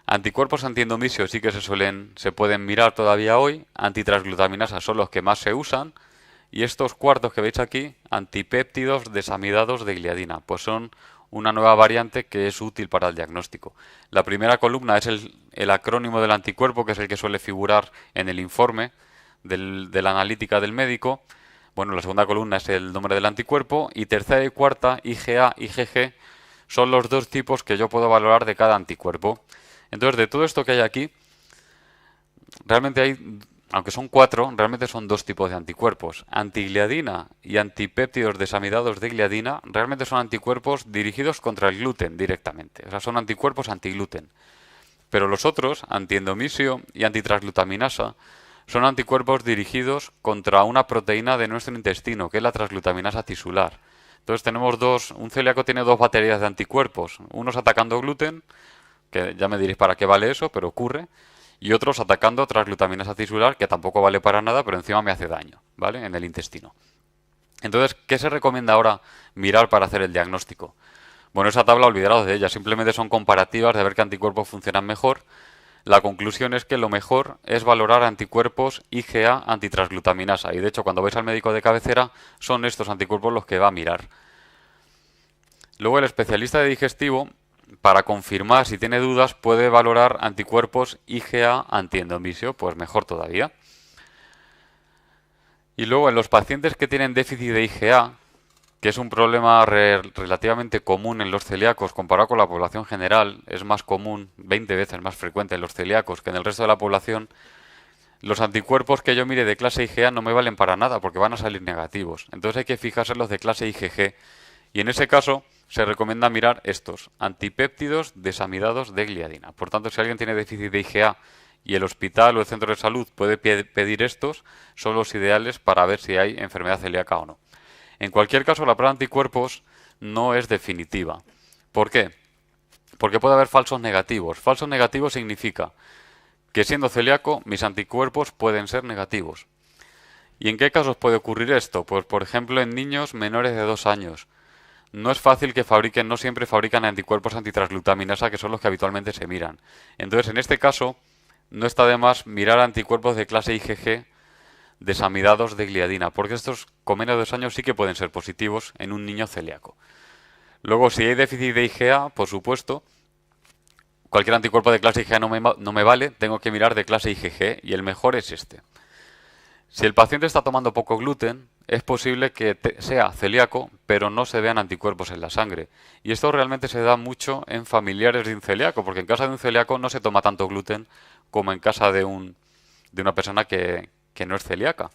Anticuerpos antiendomisio sí que se pueden mirar todavía hoy. Antitransglutaminasa son los que más se usan. Y estos cuartos que veis aquí, antipéptidos desamidados de gliadina, pues son una nueva variante que es útil para el diagnóstico. La primera columna es el acrónimo del anticuerpo, que es el que suele figurar en el informe de la analítica del médico. Bueno, la segunda columna es el nombre del anticuerpo y tercera y cuarta, IgA, IgG, son los dos tipos que yo puedo valorar de cada anticuerpo. Entonces, de todo esto que hay aquí, realmente hay, aunque son cuatro, realmente son dos tipos de anticuerpos. Antigliadina y antipéptidos desamidados de gliadina realmente son anticuerpos dirigidos contra el gluten directamente. O sea, son anticuerpos antigluten. Pero los otros, antiendomisio y antitransglutaminasa, son anticuerpos dirigidos contra una proteína de nuestro intestino, que es la transglutaminasa tisular. Entonces tenemos un celíaco tiene dos baterías de anticuerpos, unos atacando gluten, que ya me diréis para qué vale eso, pero ocurre, y otros atacando transglutaminasa tisular, que tampoco vale para nada, pero encima me hace daño, ¿vale? En el intestino. Entonces, ¿qué se recomienda ahora mirar para hacer el diagnóstico? Bueno, esa tabla olvidaros de ella, simplemente son comparativas de ver qué anticuerpos funcionan mejor. La conclusión es que lo mejor es valorar anticuerpos IgA antitransglutaminasa, y de hecho cuando vais al médico de cabecera son estos anticuerpos los que va a mirar. Luego el especialista de digestivo, para confirmar si tiene dudas, puede valorar anticuerpos IgA antiendomisio, pues mejor todavía. Y luego en los pacientes que tienen déficit de IgA, que es un problema relativamente común en los celíacos comparado con la población general, es más común, 20 veces más frecuente en los celíacos que en el resto de la población, los anticuerpos que yo mire de clase IgA no me valen para nada porque van a salir negativos. Entonces hay que fijarse en los de clase IgG. Y en ese caso se recomienda mirar estos, antipéptidos desamidados de gliadina. Por tanto, si alguien tiene déficit de IgA y el hospital o el centro de salud puede pedir estos, son los ideales para ver si hay enfermedad celíaca o no. En cualquier caso, la prueba de anticuerpos no es definitiva. ¿Por qué? Porque puede haber falsos negativos. Falsos negativos significa que siendo celíaco, mis anticuerpos pueden ser negativos. ¿Y en qué casos puede ocurrir esto? Pues por ejemplo en niños menores de 2 años. No es fácil que fabriquen, no siempre fabrican anticuerpos antitransglutaminasa, que son los que habitualmente se miran. Entonces, en este caso, no está de más mirar anticuerpos de clase IgG desamidados de gliadina, porque estos con menos de 2 años sí que pueden ser positivos en un niño celíaco. Luego, si hay déficit de IgA, por supuesto, cualquier anticuerpo de clase IgA no me vale, tengo que mirar de clase IgG y el mejor es este. Si el paciente está tomando poco gluten, es posible que sea celíaco, pero no se vean anticuerpos en la sangre. Y esto realmente se da mucho en familiares de un celíaco, porque en casa de un celíaco no se toma tanto gluten como en casa de una persona que no es celíaca.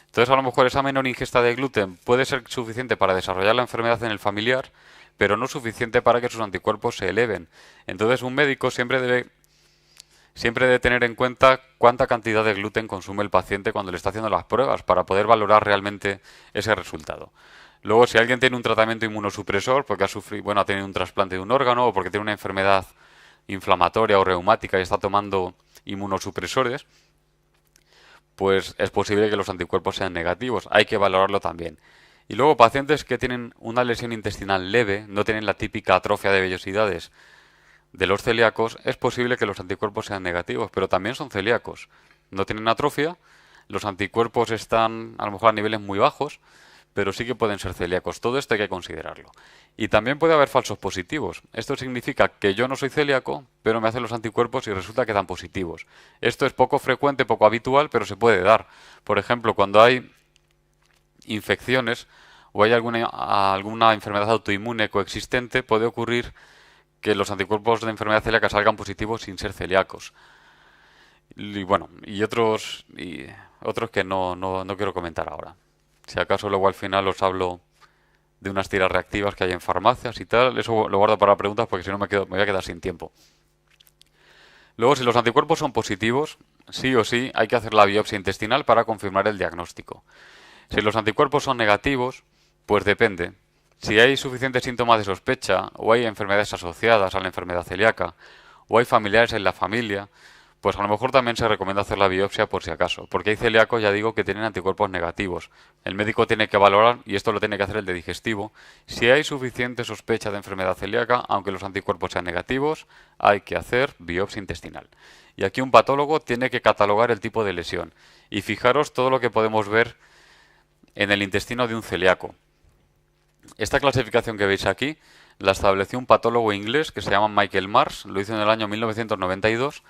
Entonces, a lo mejor esa menor ingesta de gluten puede ser suficiente para desarrollar la enfermedad en el familiar, pero no suficiente para que sus anticuerpos se eleven. Entonces, un médico siempre debe tener en cuenta cuánta cantidad de gluten consume el paciente cuando le está haciendo las pruebas para poder valorar realmente ese resultado. Luego, si alguien tiene un tratamiento inmunosupresor porque ha tenido un trasplante de un órgano o porque tiene una enfermedad inflamatoria o reumática y está tomando inmunosupresores, pues es posible que los anticuerpos sean negativos. Hay que valorarlo también. Y luego, pacientes que tienen una lesión intestinal leve, no tienen la típica atrofia de vellosidades de los celíacos, es posible que los anticuerpos sean negativos, pero también son celíacos. No tienen atrofia, los anticuerpos están a lo mejor a niveles muy bajos, pero sí que pueden ser celíacos. Todo esto hay que considerarlo. Y también puede haber falsos positivos. Esto significa que yo no soy celíaco, pero me hacen los anticuerpos y resulta que dan positivos. Esto es poco frecuente, poco habitual, pero se puede dar. Por ejemplo, cuando hay infecciones o hay alguna enfermedad autoinmune coexistente, puede ocurrir que los anticuerpos de enfermedad celíaca salgan positivos sin ser celíacos. Y bueno, y otros que no quiero comentar ahora. Si acaso luego al final os hablo de unas tiras reactivas que hay en farmacias y tal, eso lo guardo para preguntas porque si no me voy a quedar sin tiempo. Luego, si los anticuerpos son positivos, sí o sí hay que hacer la biopsia intestinal para confirmar el diagnóstico. Si los anticuerpos son negativos, pues depende. Si hay suficientes síntomas de sospecha, o hay enfermedades asociadas a la enfermedad celíaca, o hay familiares en la familia, pues a lo mejor también se recomienda hacer la biopsia por si acaso, porque hay celíacos, ya digo, que tienen anticuerpos negativos. El médico tiene que valorar, y esto lo tiene que hacer el de digestivo, si hay suficiente sospecha de enfermedad celíaca, aunque los anticuerpos sean negativos, hay que hacer biopsia intestinal. Y aquí un patólogo tiene que catalogar el tipo de lesión. Y fijaros todo lo que podemos ver en el intestino de un celíaco. Esta clasificación que veis aquí la estableció un patólogo inglés que se llama Michael Mars, lo hizo en el año 1992.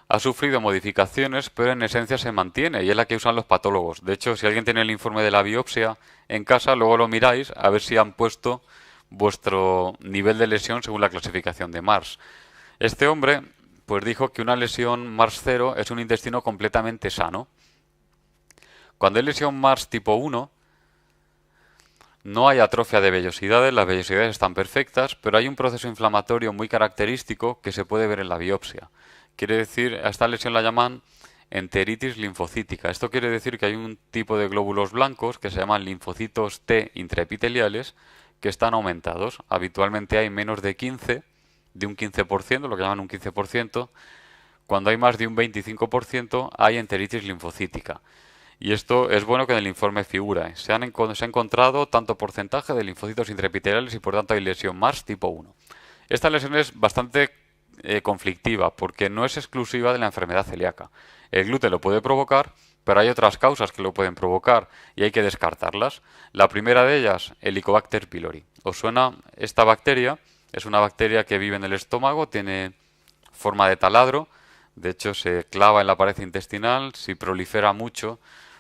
Ha sufrido modificaciones, pero en esencia se mantiene y es la que usan los patólogos. De hecho, si alguien tiene el informe de la biopsia en casa, luego lo miráis a ver si han puesto vuestro nivel de lesión según la clasificación de Mars. Este hombre pues dijo que una lesión Mars 0 es un intestino completamente sano. Cuando hay lesión Mars tipo 1, no hay atrofia de vellosidades, las vellosidades están perfectas, pero hay un proceso inflamatorio muy característico que se puede ver en la biopsia. Quiere decir, a esta lesión la llaman enteritis linfocítica. Esto quiere decir que hay un tipo de glóbulos blancos que se llaman linfocitos T intraepiteliales que están aumentados. Habitualmente hay menos de 15, de un 15%, lo que llaman un 15%. Cuando hay más de un 25% hay enteritis linfocítica. Y esto es bueno que en el informe figura. Se ha encontrado tanto porcentaje de linfocitos intraepiteliales y por tanto hay lesión Mars tipo 1. Esta lesión es bastante conflictiva porque no es exclusiva de la enfermedad celíaca. El gluten lo puede provocar, pero hay otras causas que lo pueden provocar y hay que descartarlas. La primera de ellas, Helicobacter pylori. ¿Os suena esta bacteria? Es una bacteria que vive en el estómago, tiene forma de taladro, de hecho se clava en la pared intestinal, si prolifera mucho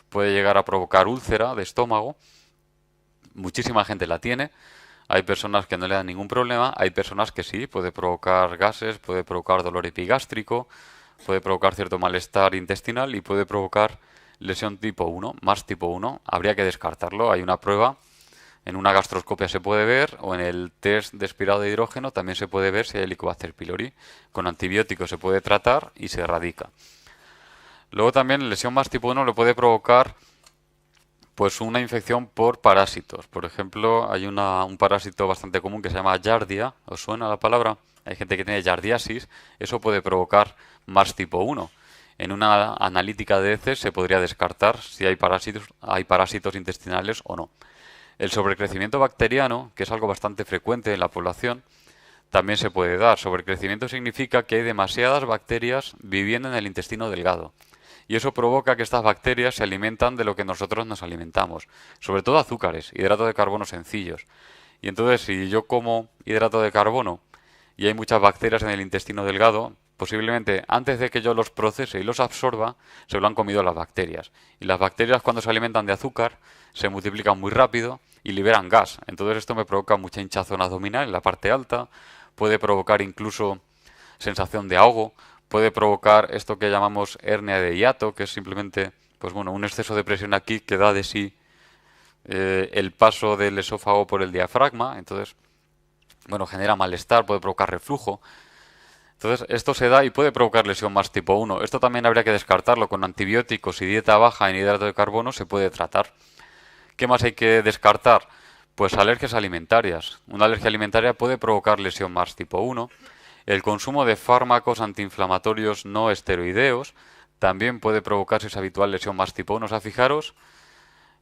puede llegar a provocar úlcera de estómago. Muchísima gente la tiene. Hay personas que no le dan ningún problema, hay personas que sí, puede provocar gases, puede provocar dolor epigástrico, puede provocar cierto malestar intestinal y puede provocar lesión tipo 1, Mars tipo 1. Habría que descartarlo, hay una prueba, en una gastroscopia se puede ver, o en el test de expirado de hidrógeno también se puede ver si hay Helicobacter pylori. Con antibióticos se puede tratar y se erradica. Luego también lesión Mars tipo 1 le puede provocar pues una infección por parásitos. Por ejemplo, hay un parásito bastante común que se llama Giardia. ¿Os suena la palabra? Hay gente que tiene Giardiasis. Eso puede provocar Mars tipo 1. En una analítica de heces se podría descartar si hay parásitos intestinales o no. El sobrecrecimiento bacteriano, que es algo bastante frecuente en la población, también se puede dar. Sobrecrecimiento significa que hay demasiadas bacterias viviendo en el intestino delgado. Y eso provoca que estas bacterias se alimentan de lo que nosotros nos alimentamos, sobre todo azúcares, hidratos de carbono sencillos. Y entonces si yo como hidrato de carbono y hay muchas bacterias en el intestino delgado, posiblemente antes de que yo los procese y los absorba, se lo han comido las bacterias. Y las bacterias cuando se alimentan de azúcar se multiplican muy rápido y liberan gas. Entonces esto me provoca mucha hinchazón abdominal en la parte alta, puede provocar incluso sensación de ahogo, puede provocar esto que llamamos hernia de hiato, que es simplemente pues bueno, un exceso de presión aquí que da de sí el paso del esófago por el diafragma, entonces bueno, genera malestar, puede provocar reflujo. Entonces esto se da y puede provocar lesión Mars tipo 1. Esto también habría que descartarlo con antibióticos y dieta baja en hidrato de carbono se puede tratar. ¿Qué más hay que descartar? Pues alergias alimentarias. Una alergia alimentaria puede provocar lesión Mars tipo 1. El consumo de fármacos antiinflamatorios no esteroideos también puede provocar, si es habitual, lesión Mars tipo 1. O sea, fijaros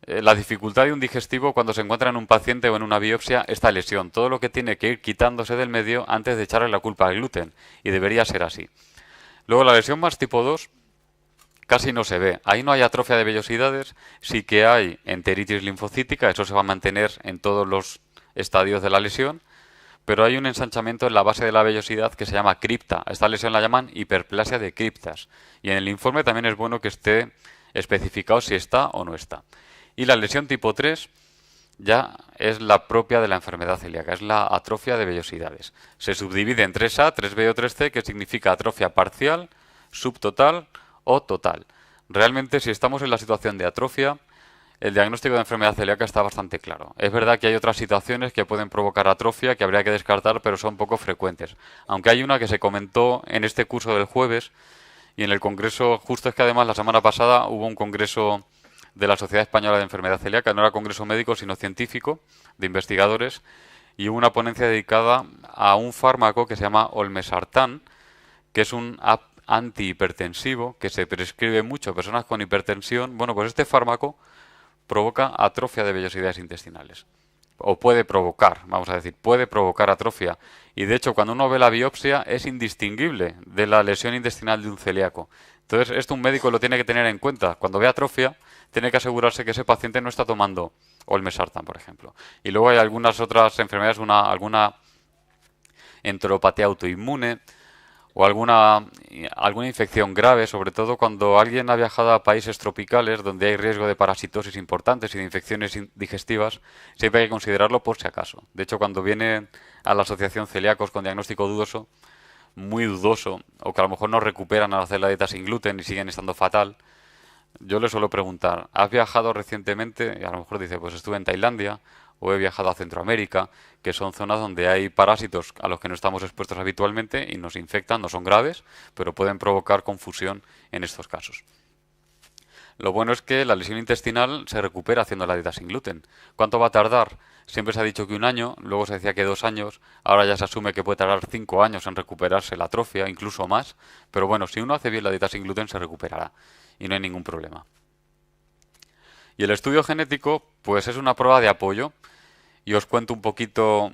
la dificultad de un digestivo cuando se encuentra en un paciente o en una biopsia esta lesión. Todo lo que tiene que ir quitándose del medio antes de echarle la culpa al gluten. Y debería ser así. Luego la lesión Mars tipo 2 casi no se ve. Ahí no hay atrofia de vellosidades, sí que hay enteritis linfocítica, eso se va a mantener en todos los estadios de la lesión, pero hay un ensanchamiento en la base de la vellosidad que se llama cripta. A esta lesión la llaman hiperplasia de criptas. Y en el informe también es bueno que esté especificado si está o no está. Y la lesión tipo 3 ya es la propia de la enfermedad celíaca, es la atrofia de vellosidades. Se subdivide en 3A, 3B o 3C, que significa atrofia parcial, subtotal o total. Realmente, si estamos en la situación de atrofia, el diagnóstico de enfermedad celíaca está bastante claro. Es verdad que hay otras situaciones que pueden provocar atrofia que habría que descartar, pero son poco frecuentes. Aunque hay una que se comentó en este curso del jueves y en el congreso, justo es que además la semana pasada hubo un congreso de la Sociedad Española de Enfermedad Celíaca, no era congreso médico sino científico, de investigadores, y hubo una ponencia dedicada a un fármaco que se llama olmesartán, que es un antihipertensivo que se prescribe mucho a personas con hipertensión. Bueno, pues este fármaco provoca atrofia de vellosidades intestinales. O puede provocar, vamos a decir, puede provocar atrofia. Y de hecho, cuando uno ve la biopsia, es indistinguible de la lesión intestinal de un celíaco. Entonces, esto un médico lo tiene que tener en cuenta. Cuando ve atrofia, tiene que asegurarse que ese paciente no está tomando olmesartan, por ejemplo. Y luego hay algunas otras enfermedades, alguna enteropatía autoinmune o alguna infección grave, sobre todo cuando alguien ha viajado a países tropicales donde hay riesgo de parasitosis importantes y de infecciones digestivas, siempre hay que considerarlo por si acaso. De hecho, cuando viene a la asociación celíacos con diagnóstico dudoso, muy dudoso, o que a lo mejor no recuperan al hacer la dieta sin gluten y siguen estando fatal, yo le suelo preguntar, ¿has viajado recientemente? Y a lo mejor dice, pues estuve en Tailandia o he viajado a Centroamérica, que son zonas donde hay parásitos a los que no estamos expuestos habitualmente y nos infectan, no son graves, pero pueden provocar confusión en estos casos. Lo bueno es que la lesión intestinal se recupera haciendo la dieta sin gluten. ¿Cuánto va a tardar? Siempre se ha dicho que 1 año, luego se decía que 2 años, ahora ya se asume que puede tardar 5 años en recuperarse la atrofia, incluso más, pero bueno, si uno hace bien la dieta sin gluten se recuperará y no hay ningún problema. Y el estudio genético, pues es una prueba de apoyo y os cuento un poquito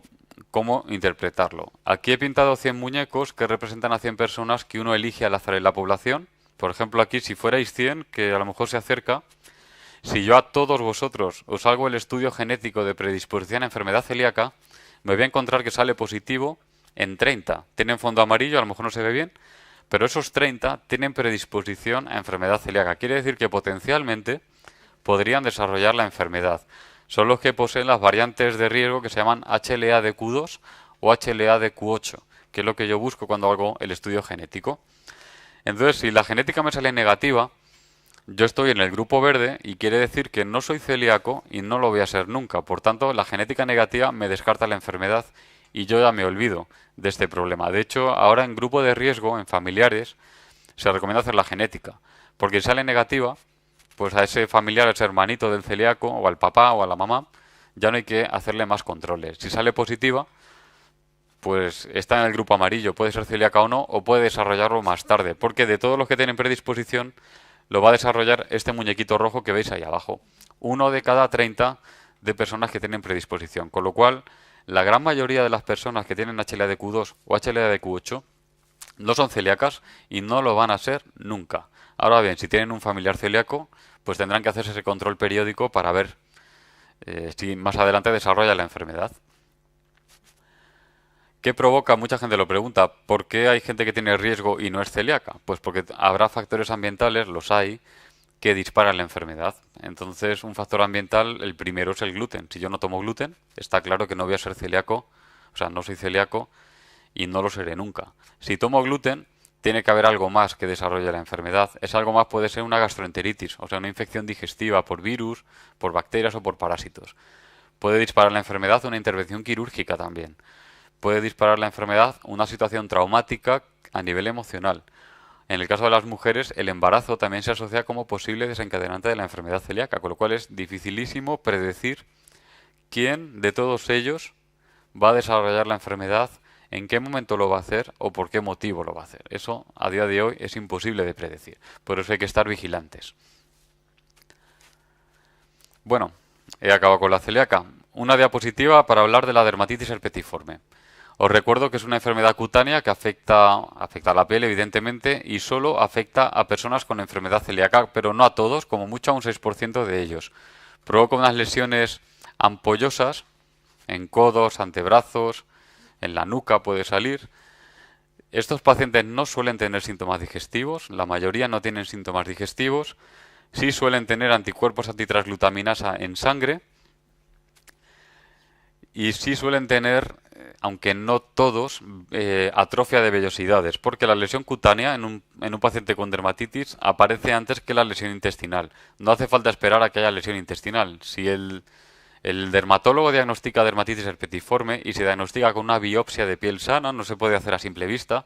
cómo interpretarlo. Aquí he pintado 100 muñecos que representan a 100 personas que uno elige al azar en la población. Por ejemplo, aquí si fuerais 100, que a lo mejor se acerca, si yo a todos vosotros os hago el estudio genético de predisposición a enfermedad celíaca, me voy a encontrar que sale positivo en 30. Tienen fondo amarillo, a lo mejor no se ve bien, pero esos 30 tienen predisposición a enfermedad celíaca. Quiere decir que potencialmente podrían desarrollar la enfermedad. Son los que poseen las variantes de riesgo que se llaman HLA-DQ2 o HLA-DQ8, que es lo que yo busco cuando hago el estudio genético. Entonces, si la genética me sale negativa, yo estoy en el grupo verde y quiere decir que no soy celíaco y no lo voy a ser nunca. Por tanto, la genética negativa me descarta la enfermedad y yo ya me olvido de este problema. De hecho, ahora en grupo de riesgo, en familiares, se recomienda hacer la genética, porque si sale negativa, pues a ese familiar, a ese hermanito del celíaco, o al papá o a la mamá, ya no hay que hacerle más controles. Si sale positiva, pues está en el grupo amarillo, puede ser celíaca o no, o puede desarrollarlo más tarde, porque de todos los que tienen predisposición, lo va a desarrollar este muñequito rojo que veis ahí abajo. 1 de cada 30 de personas que tienen predisposición, con lo cual la gran mayoría de las personas que tienen HLA-DQ2 o HLA-DQ8 no son celíacas y no lo van a ser nunca. Ahora bien, si tienen un familiar celíaco, pues tendrán que hacerse ese control periódico para ver si más adelante desarrolla la enfermedad. ¿Qué provoca? Mucha gente lo pregunta. ¿Por qué hay gente que tiene riesgo y no es celíaca? Pues porque habrá factores ambientales, los hay, que disparan la enfermedad. Entonces, un factor ambiental, el primero es el gluten. Si yo no tomo gluten, está claro que no voy a ser celíaco, o sea, no soy celíaco y no lo seré nunca. Si tomo gluten, tiene que haber algo más que desarrolle la enfermedad. Ese algo más puede ser una gastroenteritis, o sea, una infección digestiva por virus, por bacterias o por parásitos. Puede disparar la enfermedad una intervención quirúrgica también. Puede disparar la enfermedad una situación traumática a nivel emocional. En el caso de las mujeres, el embarazo también se asocia como posible desencadenante de la enfermedad celíaca, con lo cual es dificilísimo predecir quién de todos ellos va a desarrollar la enfermedad, en qué momento lo va a hacer o por qué motivo lo va a hacer. Eso a día de hoy es imposible de predecir, por eso hay que estar vigilantes. Bueno, he acabado con la celíaca. Una diapositiva para hablar de la dermatitis herpetiforme. Os recuerdo que es una enfermedad cutánea que afecta a la piel, evidentemente, y solo afecta a personas con enfermedad celíaca, pero no a todos, como mucho a un 6% de ellos. Provoca unas lesiones ampollosas en codos, antebrazos, en la nuca puede salir. Estos pacientes no suelen tener síntomas digestivos, la mayoría no tienen síntomas digestivos, sí suelen tener anticuerpos antitransglutaminasa en sangre y sí suelen tener, aunque no todos, atrofia de vellosidades, porque la lesión cutánea en un paciente con dermatitis aparece antes que la lesión intestinal. No hace falta esperar a que haya lesión intestinal. Si el dermatólogo diagnostica dermatitis herpetiforme y se diagnostica con una biopsia de piel sana, no se puede hacer a simple vista.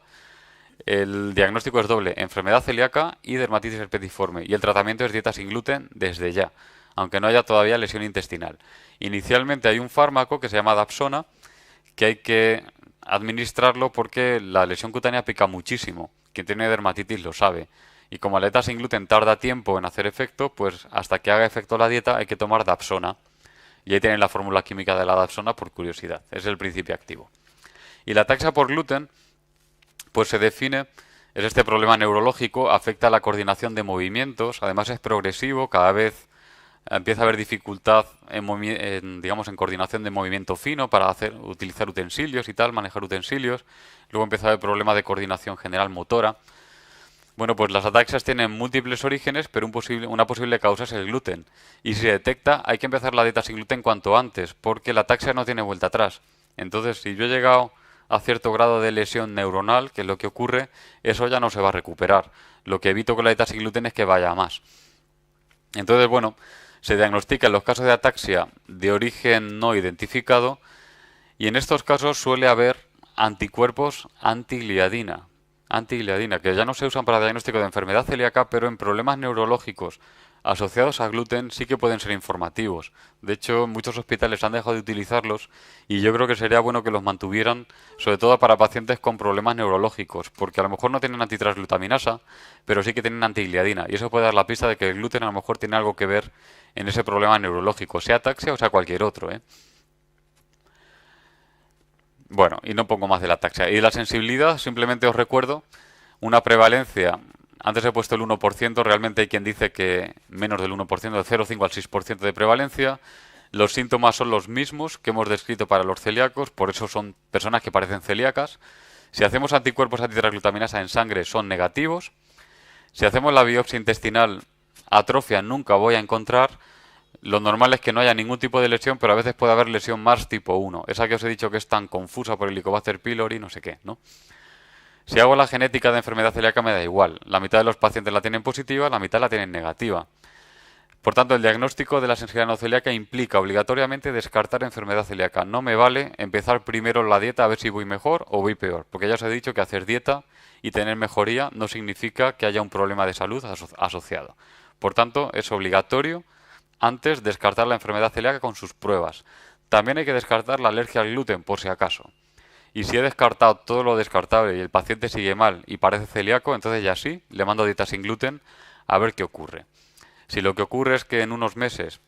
El diagnóstico es doble, enfermedad celíaca y dermatitis herpetiforme, y el tratamiento es dieta sin gluten desde ya, aunque no haya todavía lesión intestinal. Inicialmente hay un fármaco que se llama Dapsona, que hay que administrarlo porque la lesión cutánea pica muchísimo. quien tiene dermatitis lo sabe. Y como la dieta sin gluten tarda tiempo en hacer efecto, pues hasta que haga efecto la dieta hay que tomar Dapsona. Y ahí tienen la fórmula química de la Dapsona por curiosidad. Es el principio activo. Y la ataxia por gluten, pues se define, es este problema neurológico, afecta a la coordinación de movimientos, además es progresivo, cada vez empieza a haber dificultad digamos, en coordinación de movimiento fino para utilizar utensilios y tal, manejar utensilios. Luego empieza a haber problemas de coordinación general motora. Bueno, pues las ataxias tienen múltiples orígenes, pero una posible causa es el gluten. Y si se detecta, hay que empezar la dieta sin gluten cuanto antes, porque la ataxia no tiene vuelta atrás. Entonces, si yo he llegado a cierto grado de lesión neuronal, que es lo que ocurre, eso ya no se va a recuperar. Lo que evito con la dieta sin gluten es que vaya a más. Entonces, bueno, se diagnostica en los casos de ataxia de origen no identificado y en estos casos suele haber anticuerpos antigliadina, que ya no se usan para diagnóstico de enfermedad celíaca, pero en problemas neurológicos asociados a gluten sí que pueden ser informativos. De hecho, muchos hospitales han dejado de utilizarlos y yo creo que sería bueno que los mantuvieran, sobre todo para pacientes con problemas neurológicos, porque a lo mejor no tienen antitransglutaminasa, pero sí que tienen antigliadina y eso puede dar la pista de que el gluten a lo mejor tiene algo que ver en ese problema neurológico, sea ataxia o sea cualquier otro, ¿eh? Bueno, y no pongo más de la ataxia. Y de la sensibilidad, simplemente os recuerdo una prevalencia. Antes he puesto el 1%, realmente hay quien dice que menos del 1%, de 0,5 al 6% de prevalencia. Los síntomas son los mismos que hemos descrito para los celíacos, por eso son personas que parecen celíacas. Si hacemos anticuerpos antitransglutaminasa en sangre son negativos. Si hacemos la biopsia intestinal, atrofia nunca voy a encontrar. Lo normal es que no haya ningún tipo de lesión, pero a veces puede haber lesión más tipo 1. Esa que os he dicho que es tan confusa por el Helicobacter pylori, no sé qué, ¿no? Si hago la genética de enfermedad celíaca me da igual. La mitad de los pacientes la tienen positiva, la mitad la tienen negativa. Por tanto, el diagnóstico de la sensibilidad no celíaca implica obligatoriamente descartar enfermedad celíaca. No me vale empezar primero la dieta a ver si voy mejor o voy peor, porque ya os he dicho que hacer dieta y tener mejoría no significa que haya un problema de salud asociado. Por tanto, es obligatorio antes descartar la enfermedad celíaca con sus pruebas. También hay que descartar la alergia al gluten, por si acaso. Y si he descartado todo lo descartable y el paciente sigue mal y parece celíaco, entonces ya sí, le mando dieta sin gluten a ver qué ocurre. Si lo que ocurre es que en unos meses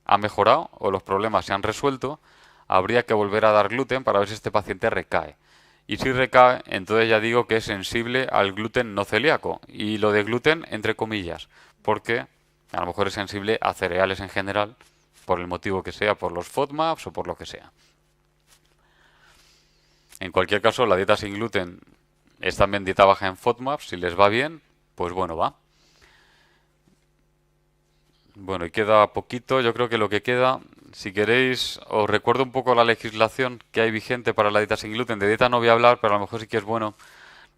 ha mejorado o los problemas se han resuelto, habría que volver a dar gluten para ver si este paciente recae. Y si recae, entonces ya digo que es sensible al gluten no celíaco. Y lo de gluten entre comillas, porque a lo mejor es sensible a cereales en general, por el motivo que sea, por los FODMAPs o por lo que sea. En cualquier caso, la dieta sin gluten es también dieta baja en FODMAPs. Si les va bien, pues bueno, va. Bueno, y queda poquito. Yo creo que lo que queda, si queréis, os recuerdo un poco la legislación que hay vigente para la dieta sin gluten. De dieta no voy a hablar, pero a lo mejor sí que es bueno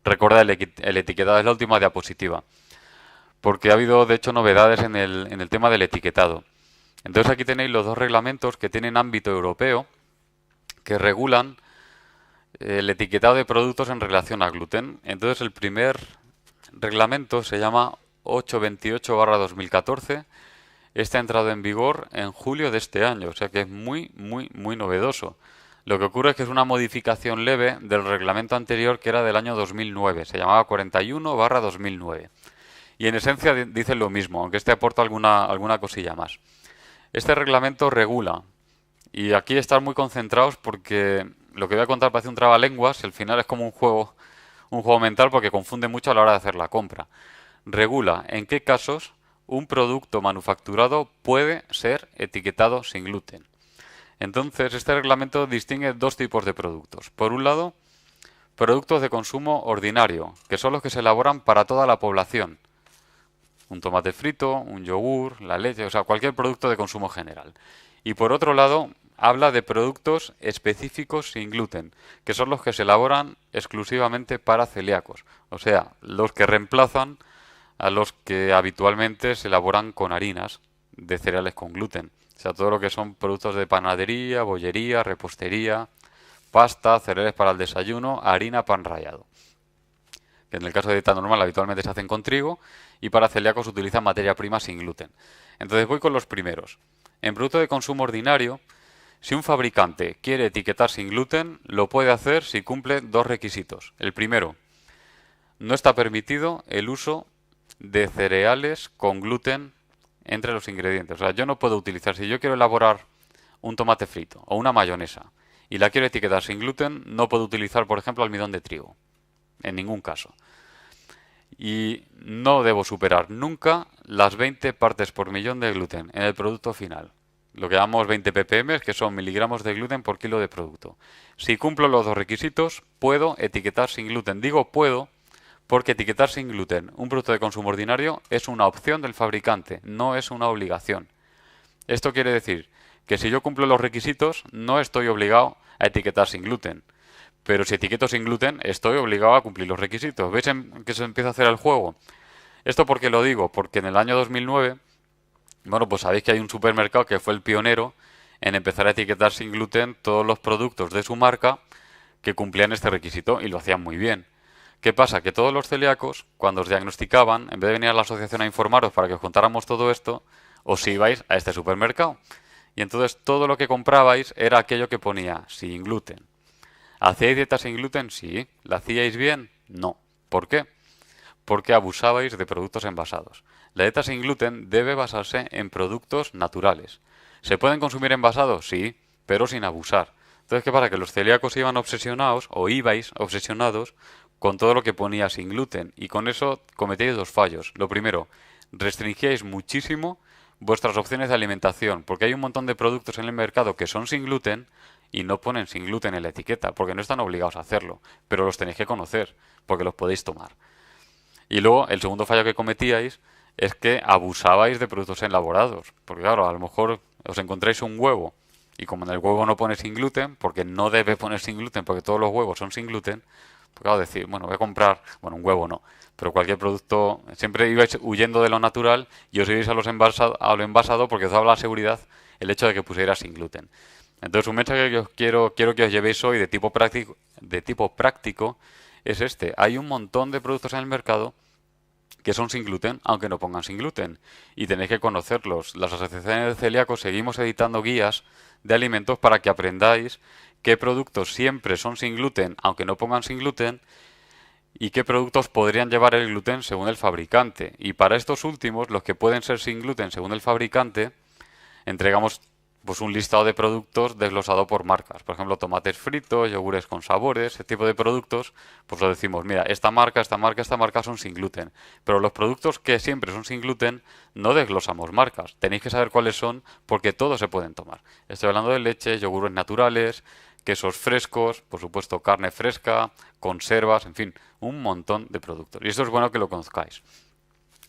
recordar el etiquetado. Es la última diapositiva. Porque ha habido, de hecho, novedades en el tema del etiquetado. Entonces aquí tenéis los dos reglamentos que tienen ámbito europeo que regulan el etiquetado de productos en relación a gluten. Entonces el primer reglamento se llama 828/2014. Este ha entrado en vigor en julio de este año, o sea que es muy, muy, muy novedoso. Lo que ocurre es que es una modificación leve del reglamento anterior que era del año 2009, se llamaba 41/2009. Y en esencia dice lo mismo, aunque este aporta alguna cosilla más. Este reglamento regula, y aquí estar muy concentrados porque lo que voy a contar parece un trabalenguas, y al final es como un juego mental porque confunde mucho a la hora de hacer la compra. Regula en qué casos un producto manufacturado puede ser etiquetado sin gluten. Entonces, este reglamento distingue dos tipos de productos. Por un lado, productos de consumo ordinario, que son los que se elaboran para toda la población. Un tomate frito, un yogur, la leche, o sea, cualquier producto de consumo general. Y por otro lado, habla de productos específicos sin gluten, que son los que se elaboran exclusivamente para celíacos, o sea, los que reemplazan a los que habitualmente se elaboran con harinas de cereales con gluten. O sea, todo lo que son productos de panadería, bollería, repostería, pasta, cereales para el desayuno, harina, pan rallado. Que en el caso de dieta normal habitualmente se hacen con trigo y para celíacos se utilizan materia prima sin gluten. Entonces voy con los primeros. En producto de consumo ordinario, si un fabricante quiere etiquetar sin gluten, lo puede hacer si cumple dos requisitos. El primero, no está permitido el uso de cereales con gluten entre los ingredientes. O sea, yo no puedo utilizar, si yo quiero elaborar un tomate frito o una mayonesa y la quiero etiquetar sin gluten, no puedo utilizar, por ejemplo, almidón de trigo. En ningún caso. Y no debo superar nunca las 20 partes por millón de gluten en el producto final. Lo que llamamos 20 ppm, que son miligramos de gluten por kilo de producto. Si cumplo los dos requisitos, puedo etiquetar sin gluten. Digo puedo porque etiquetar sin gluten un producto de consumo ordinario es una opción del fabricante, no es una obligación. Esto quiere decir que si yo cumplo los requisitos, no estoy obligado a etiquetar sin gluten. Pero si etiqueto sin gluten, estoy obligado a cumplir los requisitos. ¿Veis en qué se empieza a hacer el juego? ¿Esto por qué lo digo? Porque en el año 2009, bueno, pues sabéis que hay un supermercado que fue el pionero en empezar a etiquetar sin gluten todos los productos de su marca que cumplían este requisito y lo hacían muy bien. ¿Qué pasa? Que todos los celíacos, cuando os diagnosticaban, en vez de venir a la asociación a informaros para que os contáramos todo esto, os ibais a este supermercado. Y entonces todo lo que comprabais era aquello que ponía sin gluten. ¿Hacíais dieta sin gluten? Sí. ¿La hacíais bien? No. ¿Por qué? Porque abusabais de productos envasados. La dieta sin gluten debe basarse en productos naturales. ¿Se pueden consumir envasados? Sí, pero sin abusar. Entonces, ¿qué pasa? Que los celíacos iban obsesionados, o ibais obsesionados, con todo lo que ponía sin gluten. Y con eso cometíais dos fallos. Lo primero, restringíais muchísimo vuestras opciones de alimentación, porque hay un montón de productos en el mercado que son sin gluten y no ponen sin gluten en la etiqueta, porque no están obligados a hacerlo, pero los tenéis que conocer, porque los podéis tomar. Y luego, el segundo fallo que cometíais es que abusabais de productos elaborados, porque claro, a lo mejor os encontráis un huevo y como en el huevo no pone sin gluten, porque no debe poner sin gluten, porque todos los huevos son sin gluten, pues claro, decir, bueno, voy a comprar, bueno, un huevo no, pero cualquier producto, siempre ibais huyendo de lo natural y os ibais a a lo envasado porque os daba la seguridad el hecho de que pusiera sin gluten. Entonces, un mensaje que os quiero que os llevéis hoy de tipo práctico es este. Hay un montón de productos en el mercado que son sin gluten, aunque no pongan sin gluten. Y tenéis que conocerlos. Las asociaciones de celíacos seguimos editando guías de alimentos para que aprendáis qué productos siempre son sin gluten, aunque no pongan sin gluten, y qué productos podrían llevar el gluten según el fabricante. Y para estos últimos, los que pueden ser sin gluten según el fabricante, entregamos pues un listado de productos desglosado por marcas. Por ejemplo, tomates fritos, yogures con sabores, ese tipo de productos, pues lo decimos, mira, esta marca, esta marca, esta marca son sin gluten. Pero los productos que siempre son sin gluten, no desglosamos marcas. Tenéis que saber cuáles son porque todos se pueden tomar. Estoy hablando de leche, yogures naturales, quesos frescos, por supuesto carne fresca, conservas, en fin, un montón de productos. Y esto es bueno que lo conozcáis.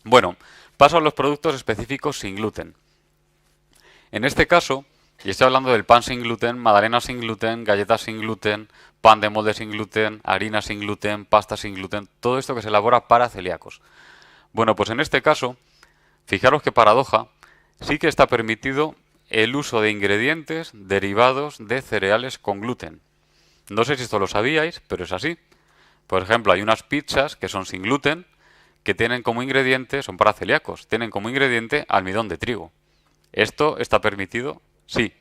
Bueno, paso a los productos específicos sin gluten. En este caso, y estoy hablando del pan sin gluten, magdalena sin gluten, galletas sin gluten, pan de molde sin gluten, harina sin gluten, pasta sin gluten, todo esto que se elabora para celíacos. Bueno, pues en este caso, fijaros qué paradoja, sí que está permitido el uso de ingredientes derivados de cereales con gluten. No sé si esto lo sabíais, pero es así. Por ejemplo, hay unas pizzas que son sin gluten, que tienen como ingrediente, son para celíacos, tienen como ingrediente almidón de trigo. ¿Esto está permitido? Sí,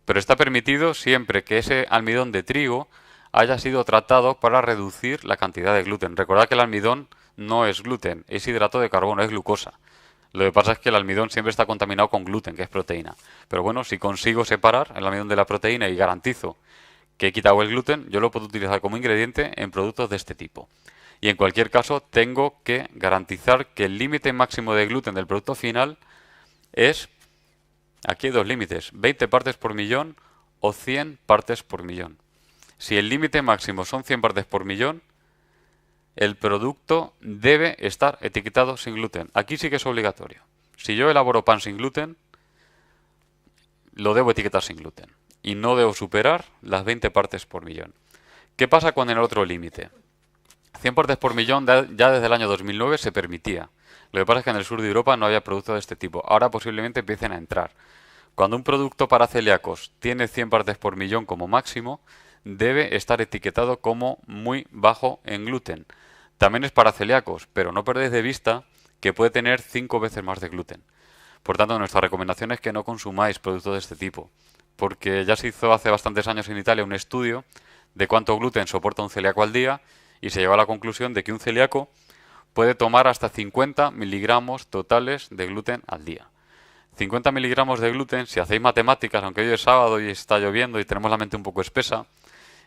pero está permitido siempre que ese almidón de trigo haya sido tratado para reducir la cantidad de gluten. Recordad que el almidón no es gluten, es hidrato de carbono, es glucosa. Lo que pasa es que el almidón siempre está contaminado con gluten, que es proteína. Pero bueno, si consigo separar el almidón de la proteína y garantizo que he quitado el gluten, yo lo puedo utilizar como ingrediente en productos de este tipo. Y en cualquier caso, tengo que garantizar que el límite máximo de gluten del producto final es... Aquí hay dos límites, 20 partes por millón o 100 partes por millón. Si el límite máximo son 100 partes por millón, el producto debe estar etiquetado sin gluten. Aquí sí que es obligatorio. Si yo elaboro pan sin gluten, lo debo etiquetar sin gluten. Y no debo superar las 20 partes por millón. ¿Qué pasa con el otro límite? 100 partes por millón ya desde el año 2009 se permitía. Lo que pasa es que en el sur de Europa no había productos de este tipo. Ahora posiblemente empiecen a entrar. Cuando un producto para celíacos tiene 100 partes por millón como máximo, debe estar etiquetado como muy bajo en gluten. También es para celíacos, pero no perdéis de vista que puede tener 5 veces más de gluten. Por tanto, nuestra recomendación es que no consumáis productos de este tipo, porque ya se hizo hace bastantes años en Italia un estudio de cuánto gluten soporta un celíaco al día y se llegó a la conclusión de que un celíaco puede tomar hasta 50 miligramos totales de gluten al día. 50 miligramos de gluten, si hacéis matemáticas, aunque hoy es sábado y está lloviendo y tenemos la mente un poco espesa,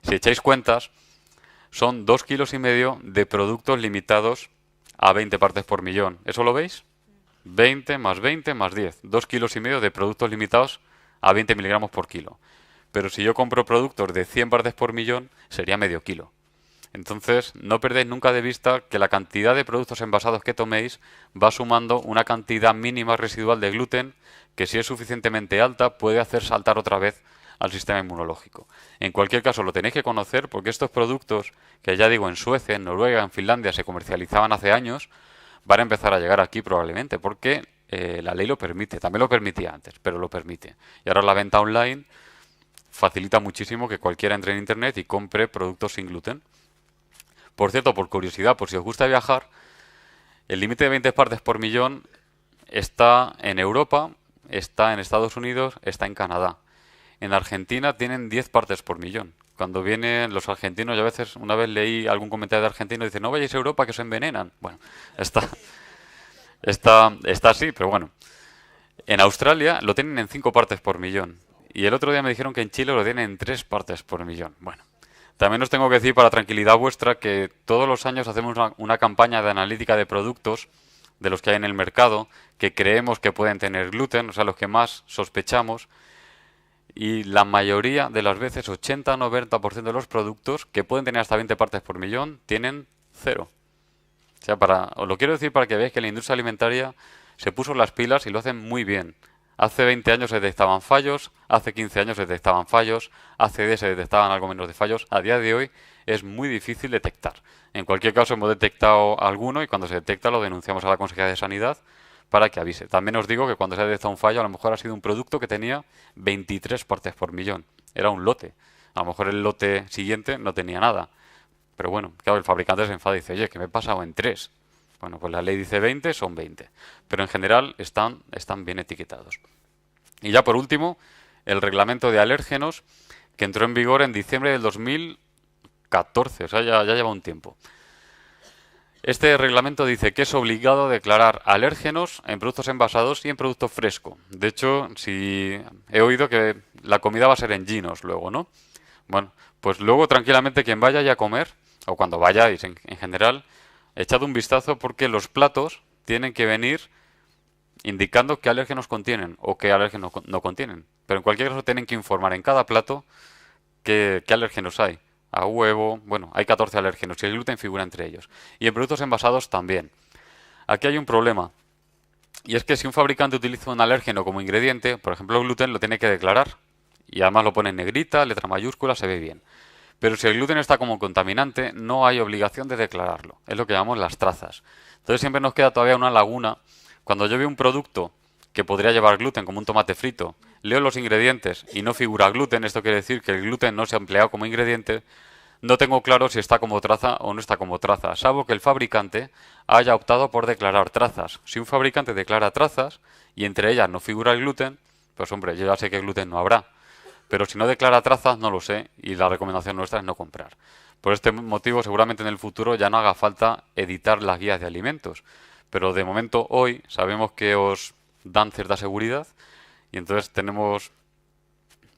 si echáis cuentas, son 2,5 kilos de productos limitados a 20 partes por millón. ¿Eso lo veis? 20 más 20 más 10. 2,5 kilos de productos limitados a 20 miligramos por kilo. Pero si yo compro productos de 100 partes por millón, sería medio kilo. Entonces, no perdáis nunca de vista que la cantidad de productos envasados que toméis va sumando una cantidad mínima residual de gluten que, si es suficientemente alta, puede hacer saltar otra vez al sistema inmunológico. En cualquier caso, lo tenéis que conocer porque estos productos, que ya digo, en Suecia, en Noruega, en Finlandia se comercializaban hace años, van a empezar a llegar aquí probablemente porque la ley lo permite. También lo permitía antes, pero lo permite. Y ahora la venta online facilita muchísimo que cualquiera entre en internet y compre productos sin gluten. Por cierto, por curiosidad, por si os gusta viajar, el límite de 20 partes por millón está en Europa, está en Estados Unidos, está en Canadá. En Argentina tienen 10 partes por millón. Cuando vienen los argentinos, yo a veces, una vez leí algún comentario de argentino y dice, no vayáis a Europa que se envenenan. Bueno, está así, pero bueno. En Australia lo tienen en 5 partes por millón. Y el otro día me dijeron que en Chile lo tienen en 3 partes por millón. Bueno, también os tengo que decir, para tranquilidad vuestra, que todos los años hacemos una campaña de analítica de productos de los que hay en el mercado que creemos que pueden tener gluten, o sea, los que más sospechamos. Y la mayoría de las veces, 80-90% de los productos que pueden tener hasta 20 partes por millón, tienen 0. O sea, os lo quiero decir para que veáis que la industria alimentaria se puso las pilas y lo hacen muy bien. Hace 20 años se detectaban fallos, hace 15 años se detectaban fallos, hace 10 se detectaban algo menos de fallos. A día de hoy es muy difícil detectar. En cualquier caso, hemos detectado alguno y cuando se detecta lo denunciamos a la Consejería de Sanidad para que avise. También os digo que cuando se ha detectado un fallo, a lo mejor ha sido un producto que tenía 23 partes por millón. Era un lote. A lo mejor el lote siguiente no tenía nada. Pero bueno, claro, el fabricante se enfada y dice, oye, que me he pasado en 3. Bueno, pues la ley dice 20, son 20. Pero en general están bien etiquetados. Y ya por último, el reglamento de alérgenos, que entró en vigor en diciembre del 2014, o sea, ya lleva un tiempo. Este reglamento dice que es obligado a declarar alérgenos en productos envasados y en producto fresco. De hecho, si he oído que la comida va a ser en ginos luego, ¿no? Bueno, pues luego tranquilamente quien vaya ya a comer, o cuando vayáis en general, echad un vistazo porque los platos tienen que venir indicando qué alérgenos contienen o qué alérgenos no contienen. Pero en cualquier caso tienen que informar en cada plato qué alérgenos hay. A huevo, bueno, hay 14 alérgenos y el gluten figura entre ellos. Y en productos envasados también. Aquí hay un problema. Y es que si un fabricante utiliza un alérgeno como ingrediente, por ejemplo el gluten, lo tiene que declarar. Y además lo pone en negrita, letra mayúscula, se ve bien. Pero si el gluten está como contaminante, no hay obligación de declararlo. Es lo que llamamos las trazas. Entonces siempre nos queda todavía una laguna. Cuando yo veo un producto que podría llevar gluten, como un tomate frito, leo los ingredientes y no figura gluten, esto quiere decir que el gluten no se ha empleado como ingrediente, no tengo claro si está como traza o no está como traza, salvo que el fabricante haya optado por declarar trazas. Si un fabricante declara trazas y entre ellas no figura el gluten, pues hombre, yo ya sé que gluten no habrá. Pero si no declara trazas, no lo sé, y la recomendación nuestra es no comprar. Por este motivo, seguramente en el futuro ya no haga falta editar las guías de alimentos. Pero de momento, hoy, sabemos que os dan cierta seguridad, y entonces tenemos,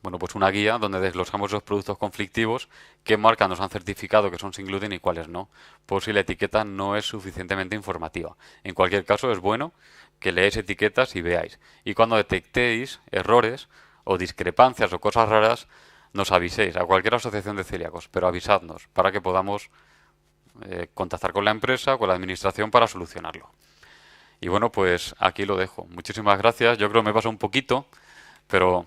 bueno, pues una guía donde desglosamos los productos conflictivos, qué marcas nos han certificado que son sin gluten y cuáles no, por si la etiqueta no es suficientemente informativa. En cualquier caso, es bueno que leáis etiquetas y veáis. Y cuando detectéis errores o discrepancias o cosas raras, nos aviséis a cualquier asociación de celíacos, pero avisadnos para que podamos contactar con la empresa o con la administración para solucionarlo. Y bueno, pues aquí lo dejo. Muchísimas gracias. Yo creo que me pasa un poquito, pero...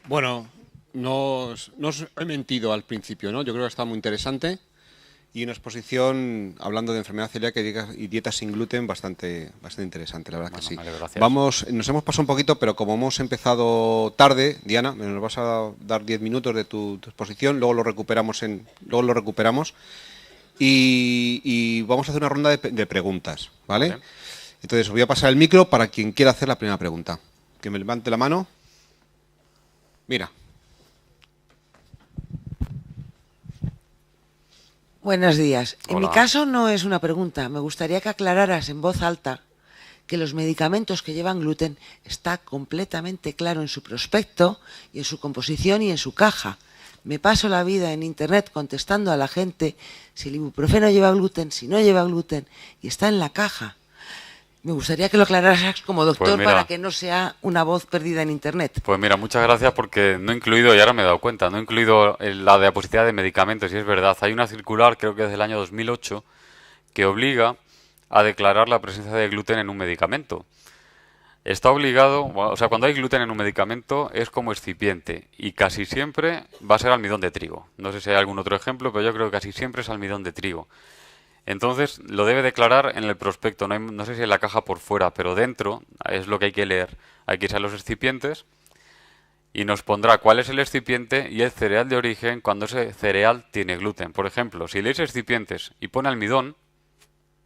Bueno, no os he mentido al principio, ¿no? Yo creo que está muy interesante y una exposición hablando de enfermedad celíaca y dieta sin gluten bastante interesante, la verdad que sí.
Vale, gracias.
Nos hemos pasado un poquito, pero como hemos empezado tarde, Diana, nos vas a dar 10 minutos de tu exposición, luego lo recuperamos y vamos a hacer una ronda de preguntas, ¿vale?
Vale.
Entonces os voy a pasar el micro para quien quiera hacer la primera pregunta. Que me levante la mano. Mira,
Buenos días. En mi
Hola.
caso no es una pregunta. Me gustaría que aclararas en voz alta que los medicamentos que llevan gluten está completamente claro en su prospecto y en su composición y en su caja. Me paso la vida en internet contestando a la gente si el ibuprofeno lleva gluten, si no lleva gluten, y está en la caja. Me gustaría que lo aclararas como doctor
Pues mira.
para que no sea una voz perdida en internet.
Pues mira, muchas gracias porque no he incluido, y ahora me he dado cuenta, no he incluido la diapositiva de medicamentos, y es verdad, hay una circular, creo que es del año 2008, que obliga a declarar la presencia de gluten en un medicamento. Está obligado, o sea, cuando hay gluten en un medicamento es como excipiente y casi siempre va a ser almidón de trigo. No sé si hay algún otro ejemplo, pero yo creo que casi siempre es almidón de trigo. Entonces lo debe declarar en el prospecto, no sé si en la caja por fuera, pero dentro es lo que hay que leer. Hay que irse a los excipientes y nos pondrá cuál es el excipiente y el cereal de origen cuando ese cereal tiene gluten. Por ejemplo, si leéis excipientes y pone almidón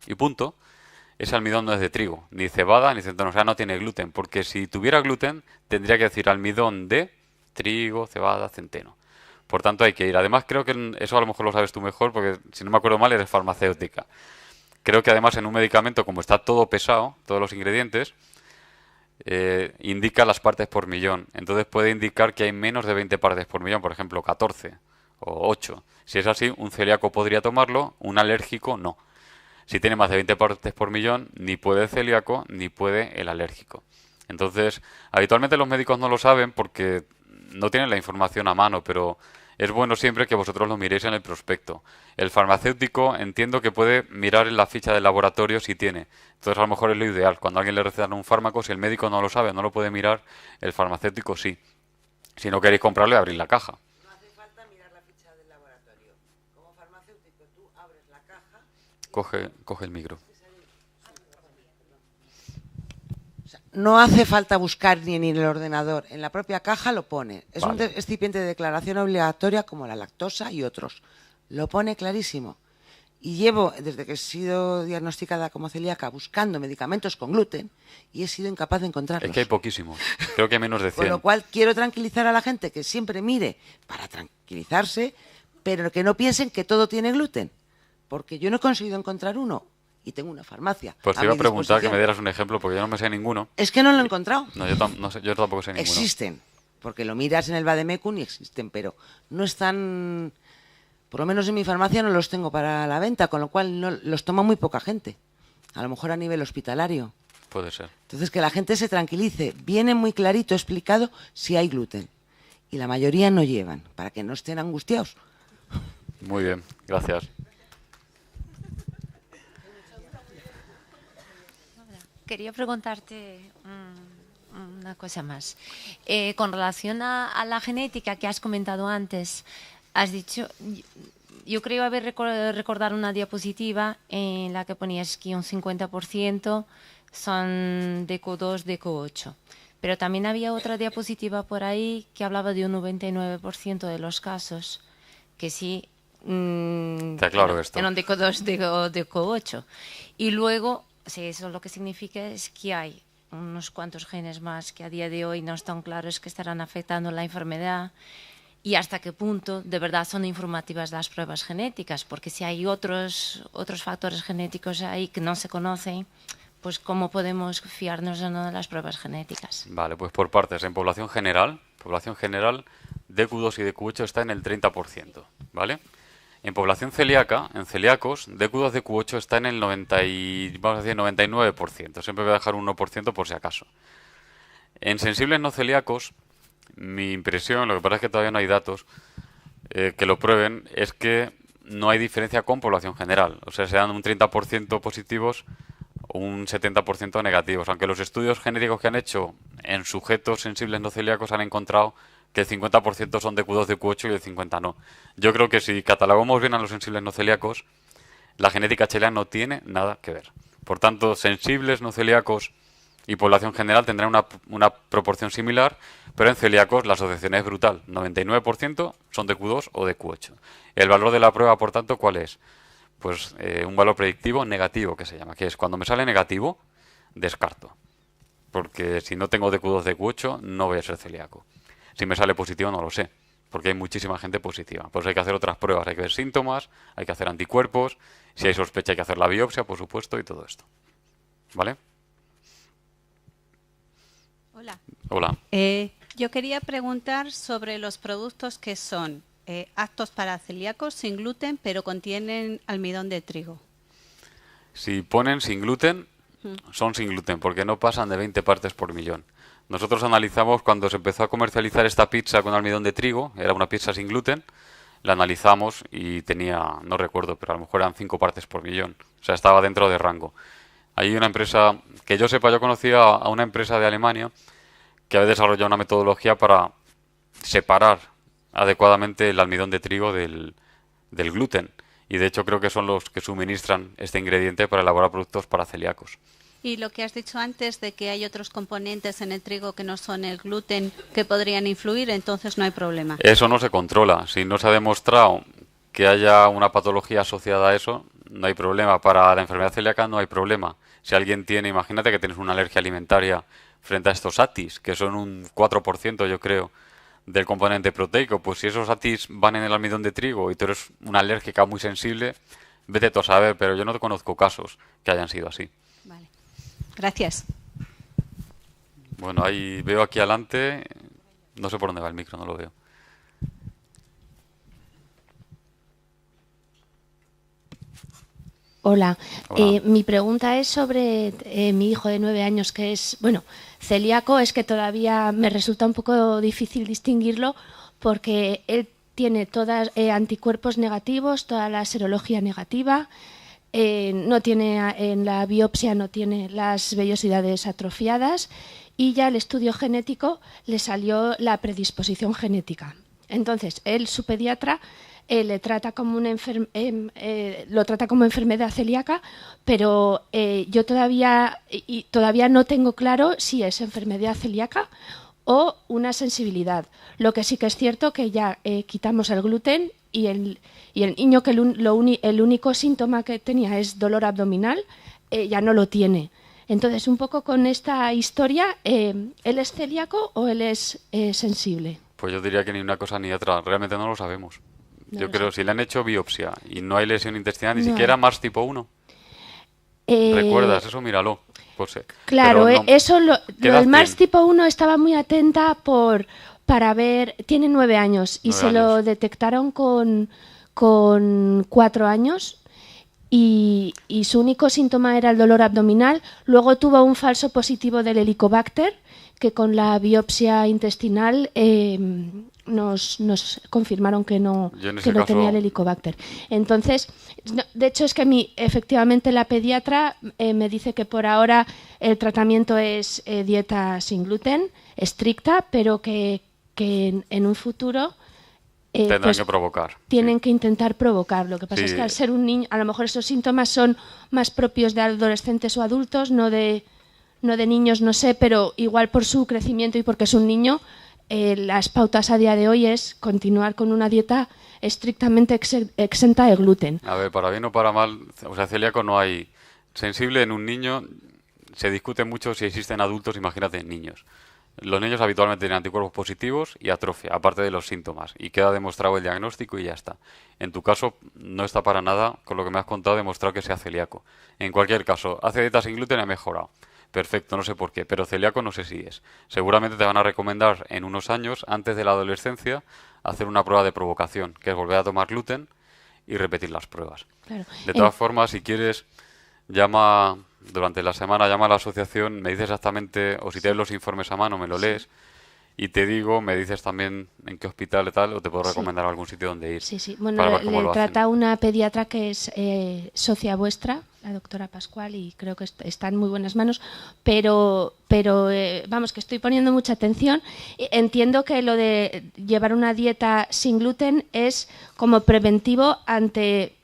y punto, ese almidón no es de trigo, ni cebada, ni centeno, o sea, no tiene gluten, porque si tuviera gluten tendría que decir almidón de trigo, cebada, centeno. Por tanto hay que ir. Además creo que eso a lo mejor lo sabes tú mejor, porque si no me acuerdo mal eres farmacéutica. Creo que además en un medicamento, como está todo pesado, todos los ingredientes, indica las partes por millón. Entonces puede indicar que hay menos de 20 partes por millón, por ejemplo 14 o 8. Si es así, un celíaco podría tomarlo, un alérgico no. Si tiene más de 20 partes por millón, ni puede el celíaco ni puede el alérgico. Entonces, habitualmente los médicos no lo saben porque no tienen la información a mano, pero es bueno siempre que vosotros lo miréis en el prospecto. El farmacéutico entiendo que puede mirar en la ficha del laboratorio si tiene. Entonces, a lo mejor es lo ideal. Cuando a alguien le recetan un fármaco, si el médico no lo sabe, no lo puede mirar, el farmacéutico sí. Si no queréis comprarlo, abrir la caja.
No hace falta mirar la ficha del laboratorio. Como farmacéutico tú abres la caja.
Coge el micro.
No hace falta buscar ni en el ordenador, en la propia caja lo pone. Es un
Vale.
excipiente de declaración obligatoria como la lactosa y otros. Lo pone clarísimo. Y llevo, desde que he sido diagnosticada como celíaca, buscando medicamentos con gluten y he sido incapaz de encontrarlos.
Es que hay poquísimos. Creo que hay menos de
Con
100.
lo cual quiero tranquilizar a la gente que siempre mire para tranquilizarse, pero que no piensen que todo tiene gluten. Porque yo no he conseguido encontrar uno y tengo una farmacia.
Pues te
a
iba a
mi
preguntar que
disposición.
me dieras un ejemplo porque yo no me sé ninguno.
Es que no lo he encontrado.
No, no sé, yo tampoco sé ninguno.
Existen, porque lo miras en el Vademecum y existen, pero no están, por lo menos en mi farmacia no los tengo para la venta, con lo cual no, los toma muy poca gente, a lo mejor a nivel hospitalario.
Puede ser.
Entonces que la gente se tranquilice, viene muy clarito explicado si hay gluten y la mayoría no llevan, para que no estén angustiados.
Muy bien, gracias.
Quería preguntarte una cosa más. Con relación a la genética que has comentado antes, has dicho, yo creo haber recordar una diapositiva en la que ponías que un 50% son DQ2, DQ8. Pero también había otra diapositiva por ahí que hablaba de un 99% de los casos que sí
Te aclaro esto.
eran DQ2 o DQ8. Y luego, sí, eso lo que significa es que hay unos cuantos genes más que a día de hoy no están claros que estarán afectando la enfermedad y hasta qué punto de verdad son informativas las pruebas genéticas, porque si hay otros factores genéticos ahí que no se conocen, pues cómo podemos fiarnos o no de las pruebas genéticas.
Vale, pues por partes. En población general, DQ2 y DQ8 está en el 30%, ¿vale? En población celíaca, en celíacos, DQ2, DQ8 está en el 99%. Siempre voy a dejar un 1% por si acaso. En sensibles no celíacos, mi impresión, lo que pasa es que todavía no hay datos que lo prueben, es que no hay diferencia con población general. O sea, se dan un 30% positivos o un 70% negativos. Aunque los estudios genéticos que han hecho en sujetos sensibles no celíacos han encontrado que el 50% son DQ2, DQ8 y el 50% no. Yo creo que si catalogamos bien a los sensibles no celíacos, la genética HLA no tiene nada que ver. Por tanto, sensibles no celíacos y población general tendrán una proporción similar, pero en celíacos la asociación es brutal. 99% son DQ2 o DQ8. El valor de la prueba, por tanto, ¿cuál es? Pues un valor predictivo negativo, que se llama, que es cuando me sale negativo, descarto. Porque si no tengo DQ2, DQ8, no voy a ser celíaco. Si me sale positivo no lo sé, porque hay muchísima gente positiva. Pues hay que hacer otras pruebas, hay que ver síntomas, hay que hacer anticuerpos, si hay sospecha hay que hacer la biopsia, por supuesto, y todo esto. ¿Vale?
Hola.
Hola.
Yo quería preguntar sobre los productos que son aptos para celíacos sin gluten, pero contienen almidón de trigo.
Si ponen sin gluten, son sin gluten, porque no pasan de 20 partes por millón. Nosotros analizamos cuando se empezó a comercializar esta pizza con almidón de trigo, era una pizza sin gluten, la analizamos y tenía, no recuerdo, pero a lo mejor eran 5 partes por millón. O sea, estaba dentro de rango. Hay una empresa, que yo sepa, yo conocía a una empresa de Alemania que había desarrollado una metodología para separar adecuadamente el almidón de trigo del gluten. Y de hecho creo que son los que suministran este ingrediente para elaborar productos para celíacos.
Y lo que has dicho antes de que hay otros componentes en el trigo que no son el gluten que podrían influir, entonces no hay problema.
Eso no se controla. Si no se ha demostrado que haya una patología asociada a eso, no hay problema. Para la enfermedad celíaca no hay problema. Si alguien tiene, imagínate que tienes una alergia alimentaria frente a estos ATIs, que son un 4% yo creo, del componente proteico, pues si esos ATIs van en el almidón de trigo y tú eres una alérgica muy sensible, vete tú a saber, pero yo no te conozco casos que hayan sido así.
Vale. Gracias.
Bueno, ahí veo aquí adelante, no sé por dónde va el micro, no lo veo.
Hola,
Hola.
mi pregunta es sobre mi hijo de 9 años que es, bueno, celíaco. Es que todavía me resulta un poco difícil distinguirlo porque él tiene todos anticuerpos negativos, toda la serología negativa, no tiene en la biopsia no tiene las vellosidades atrofiadas y ya el estudio genético le salió la predisposición genética. Entonces, su pediatra le trata como lo trata como enfermedad celíaca, pero yo todavía no tengo claro si es enfermedad celíaca o una sensibilidad. Lo que sí que es cierto que ya quitamos el gluten y el niño que el único síntoma que tenía es dolor abdominal, ya no lo tiene. Entonces, un poco con esta historia, ¿él es celíaco o él es sensible?
Pues yo diría que ni una cosa ni otra, realmente no lo sabemos. Yo creo, si le han hecho biopsia y no hay lesión intestinal, ni
No
siquiera
hay.
MARS tipo 1.
Eh,
¿Recuerdas? Eso míralo. Pues,
Claro,
pero no.
eso
¿Qué
lo
edad
del MARS
tiene?
tipo 1 estaba muy atenta para ver, tiene 9 años y
9
se lo
años.
detectaron con 4 años y su único síntoma era el dolor abdominal. Luego tuvo un falso positivo del Helicobacter que con la biopsia intestinal nos confirmaron que no
Yo en ese
tenía
caso,
el Helicobacter. Entonces, de hecho es que efectivamente la pediatra me dice que por ahora el tratamiento es dieta sin gluten, estricta, pero que en un futuro
tendrán
pues,
que provocar.
tienen
Sí.
que intentar provocar. Lo que pasa
Sí.
es que al ser un niño, a lo mejor esos síntomas son más propios de adolescentes o adultos, no de niños, no sé, pero igual por su crecimiento y porque es un niño, las pautas a día de hoy es continuar con una dieta estrictamente exenta de gluten.
A ver, para bien o para mal, o sea, celíaco no hay. Sensible en un niño, se discute mucho si existen adultos, imagínate en niños. Los niños habitualmente tienen anticuerpos positivos y atrofia, aparte de los síntomas, y queda demostrado el diagnóstico y ya está. En tu caso, no está para nada, con lo que me has contado, demostrado que sea celíaco. En cualquier caso, hace dieta sin gluten y ha mejorado. Perfecto, no sé por qué, pero celíaco no sé si es. Seguramente te van a recomendar en unos años, antes de la adolescencia, hacer una prueba de provocación, que es volver a tomar gluten y repetir las pruebas.
Claro.
De todas formas, si quieres, llama durante la semana, llama a la asociación, me dices exactamente, o si tienes los informes a mano, me lo lees, y te digo, me dices también en qué hospital y tal, o te puedo
Sí.
recomendar algún sitio donde ir.
Sí, sí. Bueno,
para ver cómo
le
lo hacen.
trata una pediatra que es socia vuestra, la doctora Pascual, y creo que está en muy buenas manos, pero vamos, que estoy poniendo mucha atención. Entiendo que lo de llevar una dieta sin gluten es como preventivo ante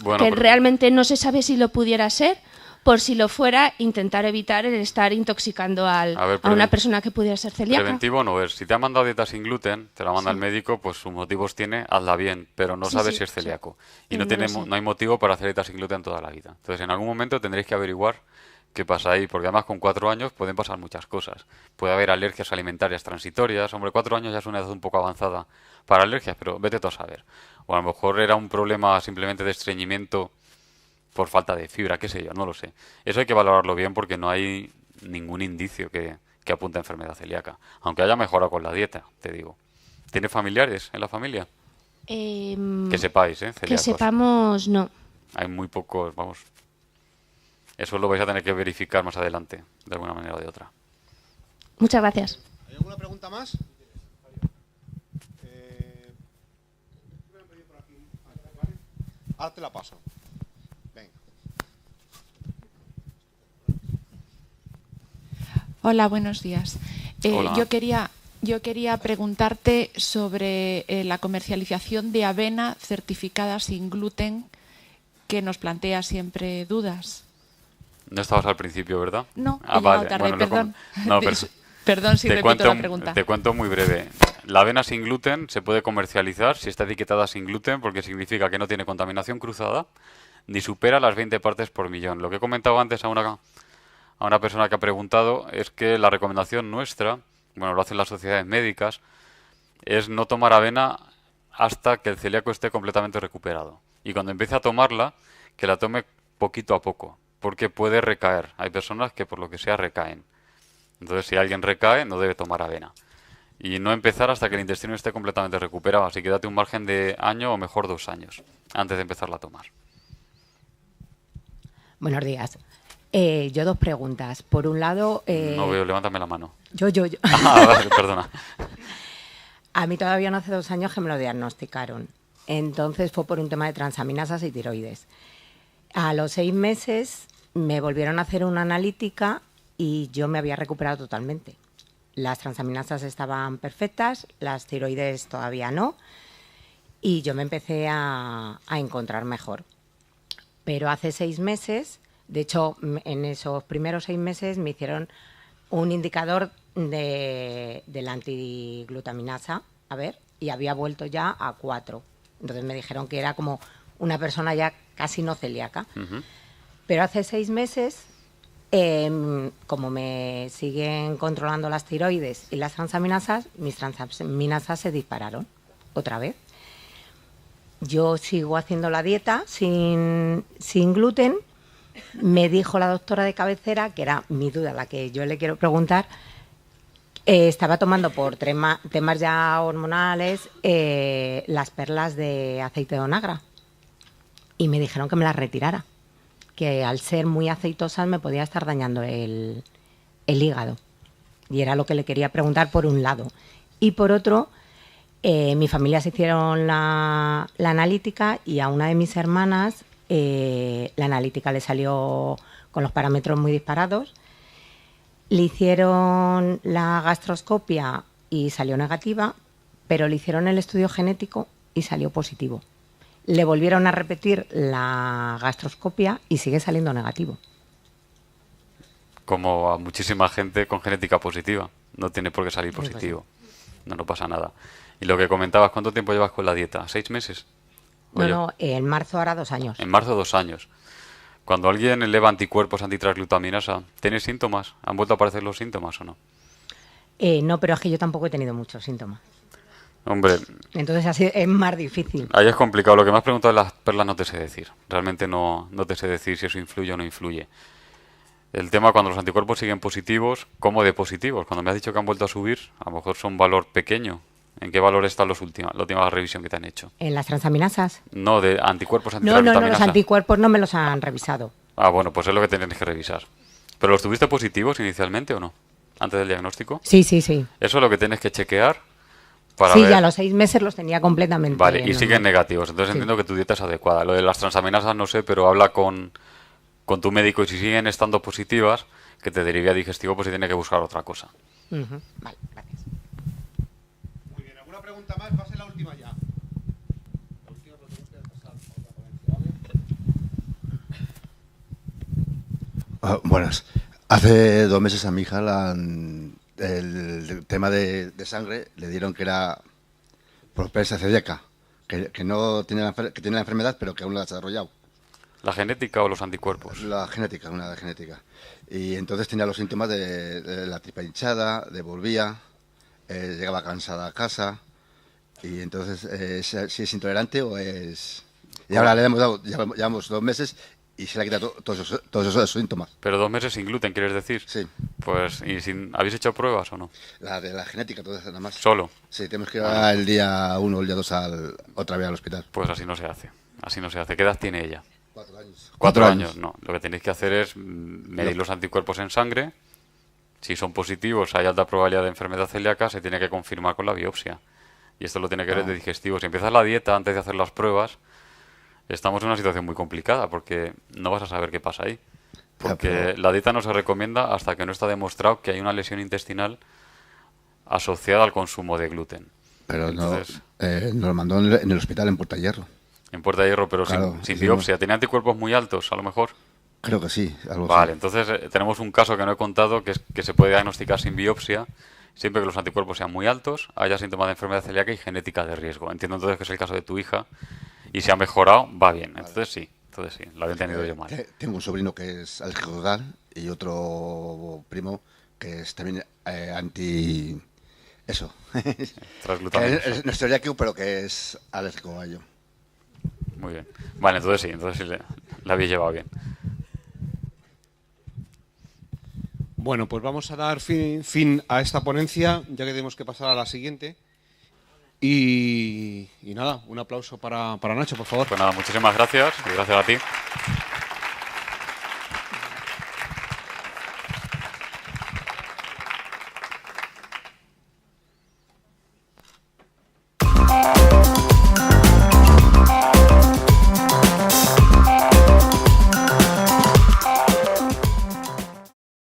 Bueno,
que
pero-
realmente no se sabe si lo pudiera ser. Por si lo fuera, intentar evitar el estar intoxicando
A ver,
a una persona que pudiera ser celíaca.
Preventivo no es. Si te ha mandado dieta sin gluten, te la manda
Sí.
el médico, pues sus motivos tiene, hazla bien, pero no
Sí,
sabes
sí,
si es
sí.
celíaco. Y
No
no
lo sé.
hay motivo para hacer dieta sin gluten toda la vida. Entonces, en algún momento tendréis que averiguar qué pasa ahí, porque además con 4 años pueden pasar muchas cosas. Puede haber alergias alimentarias transitorias. Hombre, 4 años ya es una edad un poco avanzada para alergias, pero vete tú a saber. O a lo mejor era un problema simplemente de estreñimiento por falta de fibra, qué sé yo, no lo sé. Eso hay que valorarlo bien porque no hay ningún indicio que apunte a enfermedad celíaca. Aunque haya mejorado con la dieta, te digo. ¿Tiene familiares en la familia? Que sepáis,
Que
celíacos.
sepamos, no.
Hay muy pocos, vamos. Eso lo vais a tener que verificar más adelante, de alguna manera o de otra.
Muchas gracias.
¿Hay alguna pregunta más? Ahora te la paso. Venga.
Hola, buenos días.
Hola.
Yo quería preguntarte sobre la comercialización de avena certificada sin gluten, que nos plantea siempre dudas.
No estabas al principio, ¿verdad?
No, he
Ah,
llegado
vale.
tarde,
Bueno,
perdón.
No, pero
Perdón si
te
repito
cuento,
la pregunta.
te cuento muy breve. La avena sin gluten se puede comercializar si está etiquetada sin gluten porque significa que no tiene contaminación cruzada ni supera las 20 partes por millón. Lo que he comentado antes a una persona que ha preguntado es que la recomendación nuestra, bueno, lo hacen las sociedades médicas, es no tomar avena hasta que el celíaco esté completamente recuperado. Y cuando empiece a tomarla, que la tome poquito a poco, porque puede recaer. Hay personas que por lo que sea recaen. Entonces, si alguien recae, no debe tomar avena. Y no empezar hasta que el intestino esté completamente recuperado. Así que date un margen de año o mejor 2 años antes de empezarla a tomar.
Buenos días. Yo dos preguntas. Por un lado...
No veo, levántame la mano.
Yo.
Ah, vale, perdona.
A mí todavía no hace 2 años que me lo diagnosticaron. Entonces fue por un tema de transaminasas y tiroides. A los 6 meses me volvieron a hacer una analítica y yo me había recuperado totalmente. Las transaminasas estaban perfectas, las tiroides todavía no, y yo me empecé a encontrar mejor. Pero hace 6 meses, de hecho, en esos primeros 6 meses me hicieron un indicador de la antiglutaminasa, y había vuelto ya a 4. Entonces me dijeron que era como una persona ya casi no celíaca.
Ujú.
Pero hace 6 meses, como me siguen controlando las tiroides y las transaminasas, mis transaminasas se dispararon otra vez. Yo sigo haciendo la dieta sin gluten. Me dijo la doctora de cabecera, que era mi duda, la que yo le quiero preguntar, estaba tomando por temas ya hormonales las perlas de aceite de onagra. Y me dijeron que me las retirara, que al ser muy aceitosas me podía estar dañando el hígado. Y era lo que le quería preguntar por un lado. Y por otro, mi familia se hicieron la analítica y a una de mis hermanas la analítica le salió con los parámetros muy disparados. Le hicieron la gastroscopia y salió negativa, pero le hicieron el estudio genético y salió positivo. Le volvieron a repetir la gastroscopia y sigue saliendo negativo.
Como a muchísima gente con genética positiva. No tiene por qué salir positivo. No pasa nada. Y lo que comentabas, ¿cuánto tiempo llevas con la dieta? ¿6 meses?
No, en marzo hará 2 años.
En marzo 2 años. Cuando alguien eleva anticuerpos antitransglutaminasa, ¿tiene síntomas? ¿Han vuelto a aparecer los síntomas o no?
No, pero es que yo tampoco he tenido muchos síntomas.
Hombre,
Entonces así es más difícil.
ahí es complicado. Lo que me has preguntado de las perlas no te sé decir. Realmente no te sé decir si eso influye o no influye. El tema cuando los anticuerpos siguen positivos, ¿cómo de positivos? Cuando me has dicho que han vuelto a subir, a lo mejor son valor pequeño. ¿En qué valor están la última revisión que te han hecho?
¿En las transaminasas?
No, de anticuerpos
No,
antitransglutaminasa.
los anticuerpos no me los han revisado.
Ah, bueno, pues es lo que tienes que revisar. ¿Pero los tuviste positivos inicialmente o no? Antes del diagnóstico.
Sí.
Eso es lo que tienes que chequear para
Sí,
ver.
ya a los 6 meses los tenía completamente.
Vale, y
normal.
siguen negativos. Entonces
Sí.
entiendo que tu dieta es adecuada. Lo de las transaminasas no sé, pero habla con tu médico y si siguen estando positivas, que te derive a digestivo, pues si tiene que buscar otra cosa.
Ujú. Vale, gracias.
Muy bien, ¿alguna pregunta más? Va a ser la última ya.
Buenas. Hace 2 meses a mi hija el tema de sangre le dieron que era propensa celíaca, que no tiene que tiene la enfermedad, pero que aún no la ha desarrollado.
¿La genética o los anticuerpos?
La genética, una de genética. Y entonces tenía los síntomas de la tripa hinchada, de volvía, llegaba cansada a casa. Y entonces, si es intolerante o es... Y ahora le hemos dado, llevamos 2 meses y se le ha quitado todos esos síntomas.
Pero 2 meses sin gluten, ¿quieres decir?
Sí.
Pues, ¿habéis hecho pruebas o no?
La de la genética, entonces nada más.
¿Solo?
Sí, tenemos que ir el día 1 o el día 2 otra vez al hospital.
Pues así no se hace. Así no se hace. ¿Qué edad tiene ella?
4 años.
4 años, no. Lo que tenéis que hacer es medir los anticuerpos en sangre. Si son positivos, hay alta probabilidad de enfermedad celíaca, se tiene que confirmar con la biopsia. Y esto lo tiene que ver de digestivo. Si empiezas la dieta antes de hacer las pruebas, estamos en una situación muy complicada porque no vas a saber qué pasa ahí. Porque la dieta no se recomienda hasta que no está demostrado que hay una lesión intestinal asociada al consumo de gluten.
Pero
entonces,
nos lo mandó en el hospital en Puerta Hierro.
En Puerta Hierro, pero
claro,
sin biopsia. ¿Tenía anticuerpos muy altos, a lo mejor?
Creo que sí. Algo
vale,
así.
Entonces tenemos un caso que no he contado que se puede diagnosticar sin biopsia siempre que los anticuerpos sean muy altos, haya síntomas de enfermedad celíaca y genética de riesgo. Entiendo entonces que es el caso de tu hija y si ha mejorado, va bien. Entonces sí, lo había entendido yo mal.
Tengo un sobrino que es alérgico total y otro primo que es también anti... Eso. Es no es celíaco, pero que es alérgico a ello.
Muy bien. Vale, entonces sí la habéis llevado bien.
Bueno, pues vamos a dar fin a esta ponencia, ya que tenemos que pasar a la siguiente. Y nada, un aplauso para Nacho, por favor.
Pues nada, muchísimas gracias y gracias a ti.